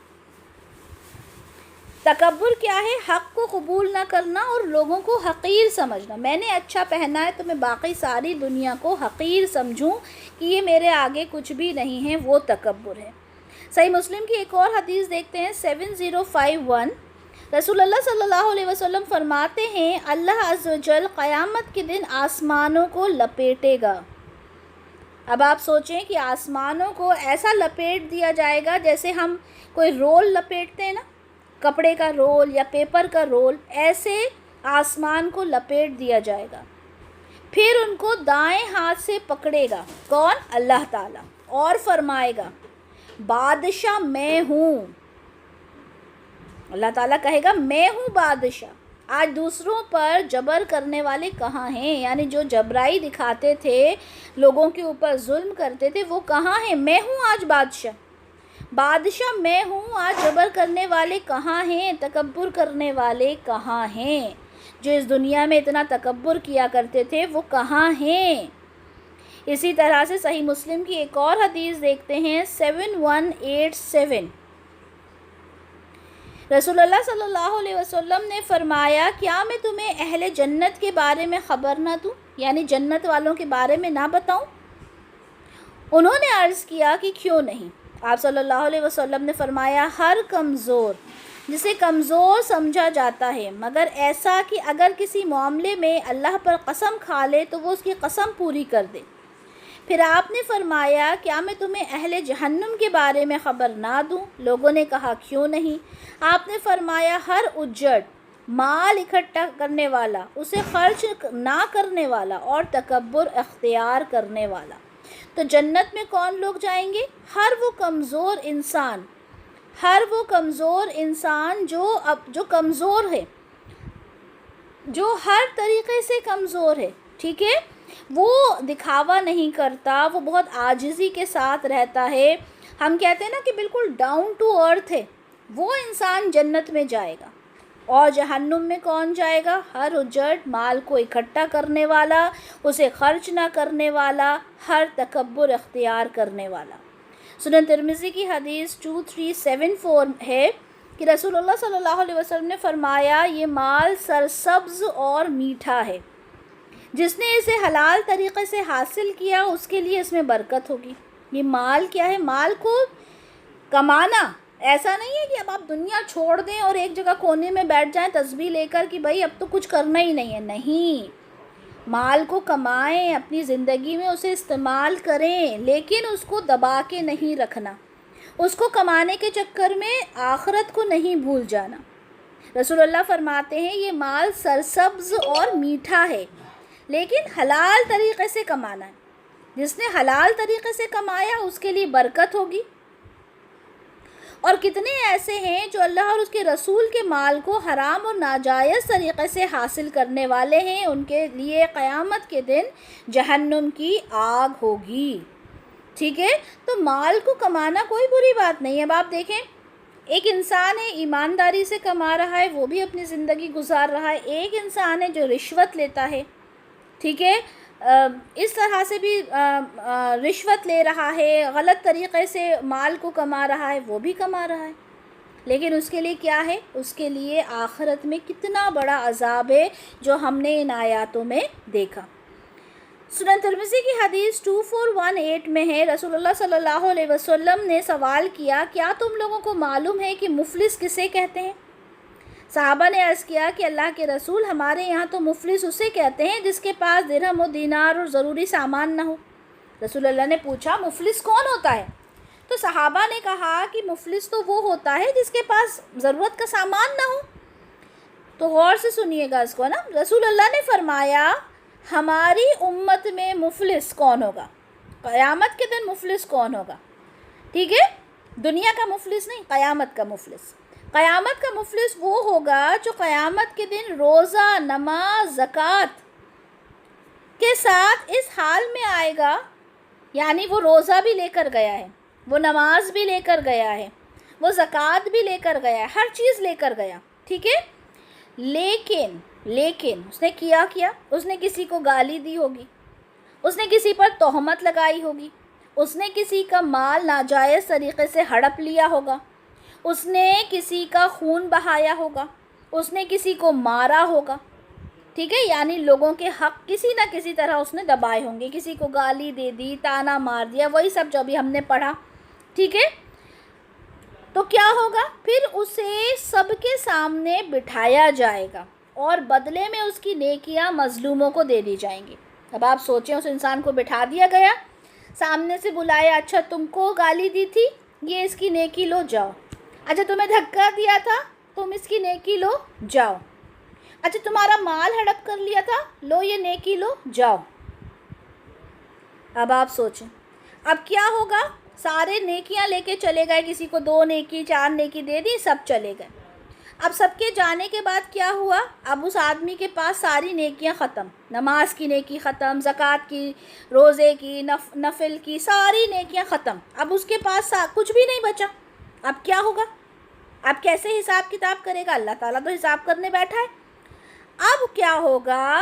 تکبر کیا ہے؟ حق کو قبول نہ کرنا اور لوگوں کو حقیر سمجھنا۔ میں نے اچھا پہنا ہے تو میں باقی ساری دنیا کو حقیر سمجھوں کہ یہ میرے آگے کچھ بھی نہیں ہے، وہ تکبر ہے۔ صحیح مسلم کی ایک اور حدیث دیکھتے ہیں 7051، رسول اللہ صلی اللہ علیہ وسلم فرماتے ہیں اللہ عز و جل قیامت کے دن آسمانوں کو لپیٹے گا۔ اب آپ سوچیں کہ آسمانوں کو ایسا لپیٹ دیا جائے گا جیسے ہم کوئی رول لپیٹتے ہیں نا، کپڑے کا رول یا پیپر کا رول، ایسے آسمان کو لپیٹ دیا جائے گا. پھر ان کو دائیں ہاتھ سے پکڑے گا کون؟ اللہ تعالیٰ، اور فرمائے گا بادشاہ میں ہوں. اللہ تعالیٰ کہے گا میں ہوں بادشاہ. آج دوسروں پر جبر کرنے والے کہاں ہیں؟ یعنی جو جبرائی دکھاتے تھے، لوگوں کے اوپر ظلم کرتے تھے، وہ کہاں ہیں؟ میں ہوں آج بادشاہ، بادشاہ میں ہوں. آج جبر کرنے والے کہاں ہیں؟ تکبر کرنے والے کہاں ہیں؟ جو اس دنیا میں اتنا تکبر کیا کرتے تھے وہ کہاں ہیں؟ اسی طرح سے صحیح مسلم کی ایک اور حدیث دیکھتے ہیں 7187. رسول اللہ صلی اللہ علیہ وسلم نے فرمایا کیا میں تمہیں اہل جنت کے بارے میں خبر نہ دوں، یعنی جنت والوں کے بارے میں نہ بتاؤں؟ انہوں نے عرض کیا کہ کیوں نہیں؟ آپ صلی اللہ علیہ وسلم نے فرمایا ہر کمزور جسے کمزور سمجھا جاتا ہے مگر ایسا کہ اگر کسی معاملے میں اللہ پر قسم کھا لے تو وہ اس کی قسم پوری کر دے. پھر آپ نے فرمایا کیا میں تمہیں اہل جہنم کے بارے میں خبر نہ دوں؟ لوگوں نے کہا کیوں نہیں؟ آپ نے فرمایا ہر اجڑ مال اکٹھا کرنے والا، اسے خرچ نہ کرنے والا اور تکبر اختیار کرنے والا. تو جنت میں کون لوگ جائیں گے؟ ہر وہ کمزور انسان جو کمزور ہے، جو ہر طریقے سے کمزور ہے، ٹھیک ہے، وہ دکھاوا نہیں کرتا، وہ بہت عاجزی کے ساتھ رہتا ہے. ہم کہتے ہیں نا کہ بالکل ڈاؤن ٹو ارتھ ہے، وہ انسان جنت میں جائے گا. اور جہنم میں کون جائے گا؟ ہر اجڑ مال کو اکٹھا کرنے والا، اسے خرچ نہ کرنے والا، ہر تکبر اختیار کرنے والا. سنن ترمذی کی حدیث 2374 ہے کہ رسول اللہ صلی اللہ علیہ وسلم نے فرمایا یہ مال سرسبز اور میٹھا ہے، جس نے اسے حلال طریقے سے حاصل کیا اس کے لیے اس میں برکت ہوگی. یہ مال کیا ہے؟ مال کو کمانا ایسا نہیں ہے کہ اب آپ دنیا چھوڑ دیں اور ایک جگہ کونے میں بیٹھ جائیں تسبیح لے کر کہ بھائی اب تو کچھ کرنا ہی نہیں ہے. نہیں، مال کو کمائیں، اپنی زندگی میں اسے استعمال کریں، لیکن اس کو دبا کے نہیں رکھنا، اس کو کمانے کے چکر میں آخرت کو نہیں بھول جانا. رسول اللہ فرماتے ہیں یہ مال سرسبز اور میٹھا ہے، لیکن حلال طریقے سے کمانا ہے. جس نے حلال طریقے سے کمایا اس کے لیے برکت ہوگی. اور کتنے ایسے ہیں جو اللہ اور اس کے رسول کے مال کو حرام اور ناجائز طریقے سے حاصل کرنے والے ہیں، ان کے لیے قیامت کے دن جہنم کی آگ ہوگی. ٹھیک ہے، تو مال کو کمانا کوئی بری بات نہیں ہے. اب آپ دیکھیں ایک انسان ہے ایمانداری سے کما رہا ہے، وہ بھی اپنی زندگی گزار رہا ہے. ایک انسان ہے جو رشوت لیتا ہے، ٹھیک ہے، اس طرح سے بھی رشوت لے رہا ہے، غلط طریقے سے مال کو کما رہا ہے، وہ بھی کما رہا ہے. لیکن اس کے لیے کیا ہے؟ اس کے لیے آخرت میں کتنا بڑا عذاب ہے جو ہم نے ان آیاتوں میں دیکھا. سنن ترمذی کی حدیث 2418 میں ہے، رسول اللہ صلی اللہ علیہ وسلم نے سوال کیا کیا تم لوگوں کو معلوم ہے کہ مفلس کسے کہتے ہیں؟ صحابہ نے عرض کیا کہ اللہ کے رسول ہمارے یہاں تو مفلس اسے کہتے ہیں جس کے پاس درہم و دینار اور ضروری سامان نہ ہو. رسول اللہ نے پوچھا مفلس کون ہوتا ہے؟ تو صحابہ نے کہا کہ مفلس تو وہ ہوتا ہے جس کے پاس ضرورت کا سامان نہ ہو. تو غور سے سنیے گا اس کو نا. رسول اللہ نے فرمایا ہماری امت میں مفلس کون ہوگا؟ قیامت کے دن مفلس کون ہوگا؟ ٹھیک ہے، دنیا کا مفلس نہیں، قیامت کا مفلس. قیامت کا مفلس وہ ہوگا جو قیامت کے دن روزہ، نماز، زکوٰۃ کے ساتھ اس حال میں آئے گا، یعنی وہ روزہ بھی لے کر گیا ہے، وہ نماز بھی لے کر گیا ہے، وہ زکوٰۃ بھی لے کر گیا ہے، ہر چیز لے کر گیا، ٹھیک ہے، لیکن اس نے کیا اس نے کسی کو گالی دی ہوگی، اس نے کسی پر تہمت لگائی ہوگی، اس نے کسی کا مال ناجائز طریقے سے ہڑپ لیا ہوگا، اس نے کسی کا خون بہایا ہوگا، اس نے کسی کو مارا ہوگا، ٹھیک ہے، یعنی لوگوں کے حق کسی نہ کسی طرح اس نے دبائے ہوں گے، کسی کو گالی دے دی، تانا مار دیا، وہی سب جو ابھی ہم نے پڑھا، ٹھیک ہے. تو کیا ہوگا؟ پھر اسے سب کے سامنے بٹھایا جائے گا اور بدلے میں اس کی نیکیاں مظلوموں کو دے دی جائیں گی. اب آپ سوچیں اس انسان کو بٹھا دیا گیا، سامنے سے بلایا، اچھا تم کو گالی دی تھی، یہ اس کی نیکی لو جاؤ. اچھا تمہیں دھکا دیا تھا، تم اس کی نیکی لو جاؤ. اچھا تمہارا مال ہڑپ کر لیا تھا، لو یہ نیکی لو جاؤ. اب آپ سوچیں اب کیا ہوگا. سارے نیکیاں لے کے چلے گئے، کسی کو 2 نیکی 4 نیکی دے دی، سب چلے گئے. اب سب کے جانے کے بعد کیا ہوا، اب اس آدمی کے پاس ساری نیکیاں ختم. نماز کی نیکی ختم، زکوٰۃ کی، روزے کی، نفل کی، ساری نیکیاں ختم. اب اس کے پاس کچھ بھی نہیں بچا. اب کیا ہوگا، اب کیسے حساب کتاب کرے گا؟ اللہ تعالیٰ تو حساب کرنے بیٹھا ہے. اب کیا ہوگا،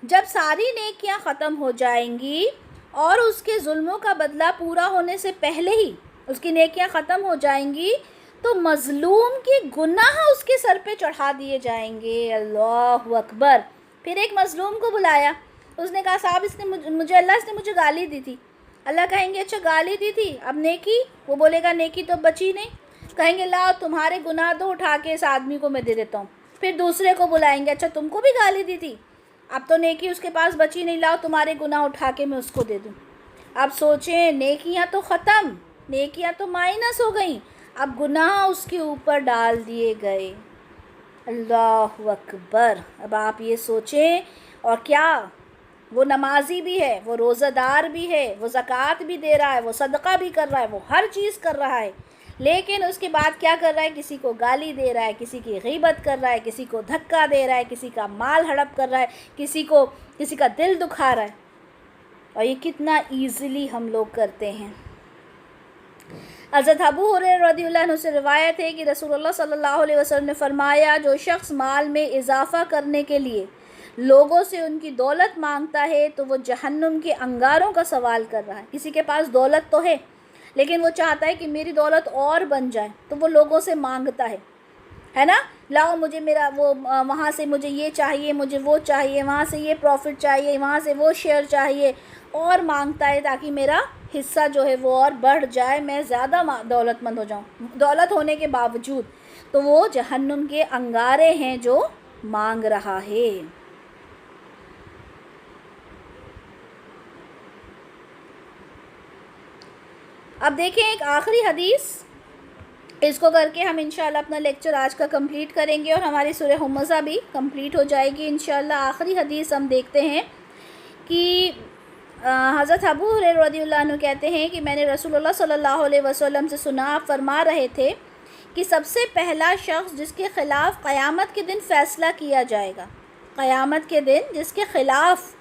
جب ساری نیکیاں ختم ہو جائیں گی اور اس کے ظلموں کا بدلہ پورا ہونے سے پہلے ہی اس کی نیکیاں ختم ہو جائیں گی، تو مظلوم کے گناہ اس کے سر پہ چڑھا دیے جائیں گے. اللہ اکبر. پھر ایک مظلوم کو بلایا، اس نے کہا صاحب اس نے مجھے گالی دی تھی. اللہ کہیں گے اچھا گالی دی تھی، اب نیکی؟ وہ بولے گا نیکی تو بچی نہیں. کہیں گے لاؤ تمہارے گناہ دو، اٹھا کے اس آدمی کو میں دے دیتا ہوں. پھر دوسرے کو بلائیں گے، اچھا تم کو بھی گالی دی تھی، اب تو نیکی اس کے پاس بچی نہیں، لاؤ تمہارے گناہ اٹھا کے میں اس کو دے دوں. اب سوچیں، نیکیاں تو ختم، نیکیاں تو مائنس ہو گئیں، اب گناہ اس کے اوپر ڈال دیے گئے. اللہ اکبر. اب آپ یہ سوچیں، اور کیا وہ نمازی بھی ہے، وہ روزہ دار بھی ہے، وہ زکوٰۃ بھی دے رہا ہے، وہ صدقہ بھی کر رہا ہے، وہ ہر چیز کر رہا ہے، لیکن اس کے بعد کیا کر رہا ہے؟ کسی کو گالی دے رہا ہے، کسی کی غیبت کر رہا ہے، کسی کو دھکا دے رہا ہے، کسی کا مال ہڑپ کر رہا ہے، کسی کا دل دکھا رہا ہے. اور یہ کتنا ایزیلی ہم لوگ کرتے ہیں. حضرت ابو ہریرہ رضی اللہ عنہ سے روایت ہے کہ رسول اللہ صلی اللہ علیہ وسلم نے فرمایا، جو شخص مال میں اضافہ کرنے کے لیے لوگوں سے ان کی دولت مانگتا ہے تو وہ جہنم کے انگاروں کا سوال کر رہا ہے. کسی کے پاس دولت تو ہے لیکن وہ چاہتا ہے کہ میری دولت اور بن جائے، تو وہ لوگوں سے مانگتا ہے نا، لاؤ مجھے میرا وہ وہاں سے مجھے یہ چاہیے، مجھے وہ چاہیے، وہاں سے یہ پروفٹ چاہیے، وہاں سے وہ شیئر چاہیے، اور مانگتا ہے تاکہ میرا حصہ جو ہے وہ اور بڑھ جائے، میں زیادہ دولت مند ہو جاؤں. دولت ہونے کے باوجود تو وہ جہنم کے انگارے ہیں جو مانگ رہا ہے. اب دیکھیں ایک آخری حدیث، اس کو کر کے ہم انشاءاللہ اپنا لیکچر آج کا کمپلیٹ کریں گے اور ہماری سورہ ہمزہ بھی کمپلیٹ ہو جائے گی انشاءاللہ. آخری حدیث ہم دیکھتے ہیں کہ حضرت ابو ہریرہ رضی اللہ عنہ کہتے ہیں کہ میں نے رسول اللہ صلی اللہ علیہ وسلم سے سنا، آپ فرما رہے تھے کہ سب سے پہلا شخص جس کے خلاف قیامت کے دن فیصلہ کیا جائے گا، قیامت کے دن جس کے خلاف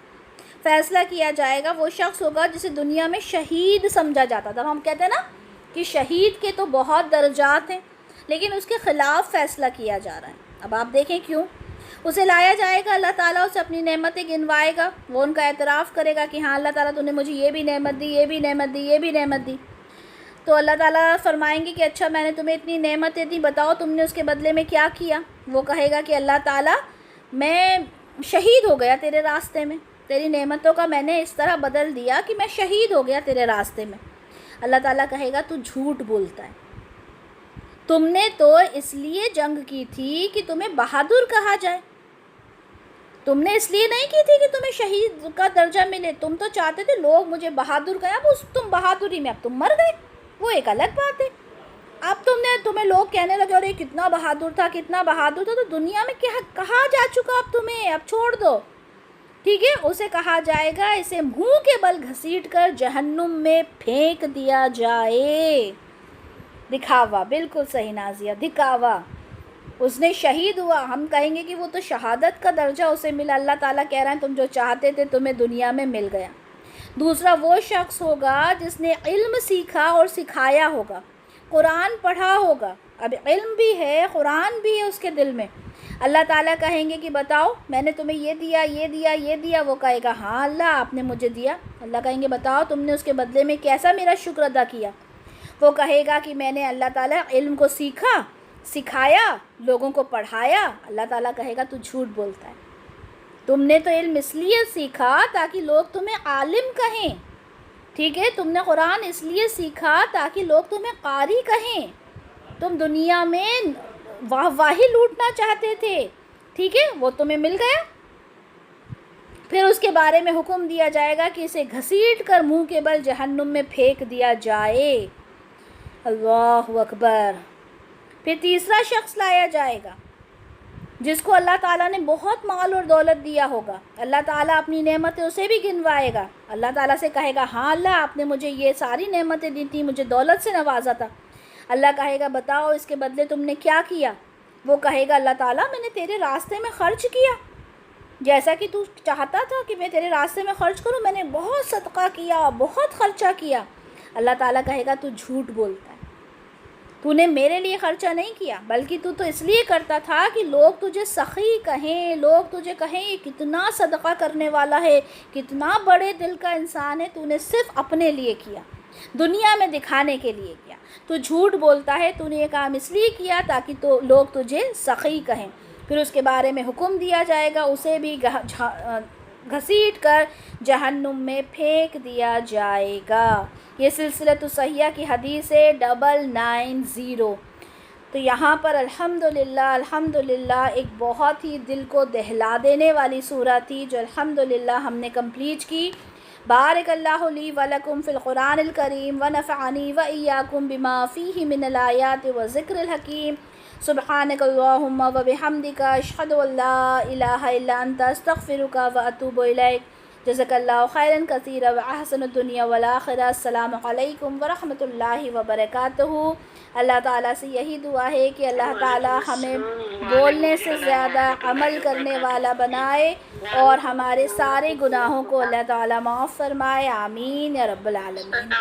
فیصلہ کیا جائے گا، وہ شخص ہوگا جسے دنیا میں شہید سمجھا جاتا تھا. ہم کہتے ہیں نا کہ شہید کے تو بہت درجات ہیں، لیکن اس کے خلاف فیصلہ کیا جا رہا ہے. اب آپ دیکھیں کیوں. اسے لایا جائے گا، اللہ تعالیٰ اسے اپنی نعمتیں گنوائے گا، وہ ان کا اعتراف کرے گا کہ ہاں اللہ تعالیٰ تو نے مجھے یہ بھی نعمت دی، یہ بھی نعمت دی، یہ بھی نعمت دی. تو اللہ تعالیٰ فرمائیں گے کہ اچھا میں نے تمہیں اتنی نعمتیں دی، بتاؤ تم نے اس کے بدلے میں کیا کیا. وہ کہے گا کہ اللہ تعالیٰ میں شہید ہو گیا تیرے راستے میں، تیری نعمتوں کا میں نے اس طرح بدل دیا کہ میں شہید ہو گیا تیرے راستے میں. اللہ تعالیٰ کہے گا تو جھوٹ بولتا ہے، تم نے تو اس لیے جنگ کی تھی کہ تمہیں بہادر کہا جائے، تم نے اس لیے نہیں کی تھی کہ تمہیں شہید کا درجہ ملے، تم تو چاہتے تھے لوگ مجھے بہادر کہیں. اب تم بہادری میں اب تم مر گئے، وہ ایک الگ بات ہے. اب تمہیں لوگ کہنے لگے ارے کتنا بہادر تھا، کتنا بہادر تھا، تو دنیا میں کیا کہا جا چکا اب تمہیں، اب چھوڑ دو. ٹھیک ہے، اسے کہا جائے گا اسے منہ کے بل گھسیٹ کر جہنم میں پھینک دیا جائے. دکھاوا، بالکل صحیح نازیہ، دکھاوا. اس نے شہید ہوا، ہم کہیں گے کہ وہ تو شہادت کا درجہ اسے ملا. اللہ تعالیٰ کہہ رہے ہیں تم جو چاہتے تھے تمہیں دنیا میں مل گیا. دوسرا وہ شخص ہوگا جس نے علم سیکھا اور سکھایا ہوگا، قرآن پڑھا ہوگا. اب علم بھی ہے، قرآن بھی ہے اس کے دل میں. اللہ تعالیٰ کہیں گے کہ بتاؤ میں نے تمہیں یہ دیا، یہ دیا، یہ دیا. وہ کہے گا ہاں اللہ آپ نے مجھے دیا. اللہ کہیں گے بتاؤ تم نے اس کے بدلے میں کیسا میرا شکر ادا کیا. وہ کہے گا کہ میں نے اللہ تعالیٰ علم کو سیکھا، سکھایا، لوگوں کو پڑھایا. اللہ تعالیٰ کہے گا تو جھوٹ بولتا ہے، تم نے تو علم اس لیے سیکھا تاکہ لوگ تمہیں عالم کہیں. ٹھیک ہے، تم نے قرآن اس لیے سیکھا تاکہ لوگ تمہیں قاری کہیں. تم دنیا میں واہی لوٹنا چاہتے تھے، ٹھیک ہے، وہ تمہیں مل گیا. پھر اس کے بارے میں حکم دیا جائے گا کہ اسے گھسیٹ کر منہ کے بل جہنم میں پھینک دیا جائے۔ اللہ اکبر۔ پھر تیسرا شخص لایا جائے گا جس کو اللہ تعالیٰ نے بہت مال اور دولت دیا ہوگا، اللہ تعالیٰ اپنی نعمتیں اسے بھی گنوائے گا، اللہ تعالیٰ سے کہے گا ہاں اللہ آپ نے مجھے یہ ساری نعمتیں دی تھیں، مجھے دولت سے نوازا تھا۔ اللہ کہے گا بتاؤ اس کے بدلے تم نے کیا کیا؟ وہ کہے گا اللہ تعالیٰ میں نے تیرے راستے میں خرچ کیا، جیسا کہ تو چاہتا تھا کہ میں تیرے راستے میں خرچ کروں، میں نے بہت صدقہ کیا، بہت خرچہ کیا۔ اللہ تعالیٰ کہے گا تو جھوٹ بولتا ہے، تو نے میرے لیے خرچہ نہیں کیا، بلکہ تو اس لیے کرتا تھا کہ لوگ تجھے سخی کہیں، لوگ تجھے کہیں یہ کتنا صدقہ کرنے والا ہے، کتنا بڑے دل کا انسان ہے، تو نے صرف اپنے لیے کیا، دنیا میں دکھانے کے لیے کیا۔ تو جھوٹ بولتا ہے، تو نے یہ کام اس لیے کیا تاکہ تو لوگ تجھے سخی کہیں۔ پھر اس کے بارے میں حکم دیا جائے گا، اسے بھی گھسیٹ کر جہنم میں پھینک دیا جائے گا۔ یہ سلسلۃ الصحیحہ کی حدیث ہے 990۔ تو یہاں پر الحمدللہ ایک بہت ہی دل کو دہلا دینے والی سورہ تھی جو الحمدللہ ہم نے کمپلیٹ کی۔ بارک اللہ لی ولکم فی القرآن الکریم ونفعنی وإیاکم بما فیہ من الآیات والذکر الحکیم۔ سبحانک اللہم وبحمدک اشہد ان لا الہ الا انت استغفرک واتوب الیک۔ جزاک اللہ خیرا کثیرا واحسن الدنیا والآخرہ۔ السلام علیکم ورحمۃ اللہ وبرکاتہ۔ اللہ تعالیٰ سے یہی دعا ہے کہ اللہ تعالیٰ ہمیں بولنے سے زیادہ عمل کرنے والا بنائے اور ہمارے سارے گناہوں کو اللہ تعالیٰ معاف فرمائے، آمین یا رب العالمین۔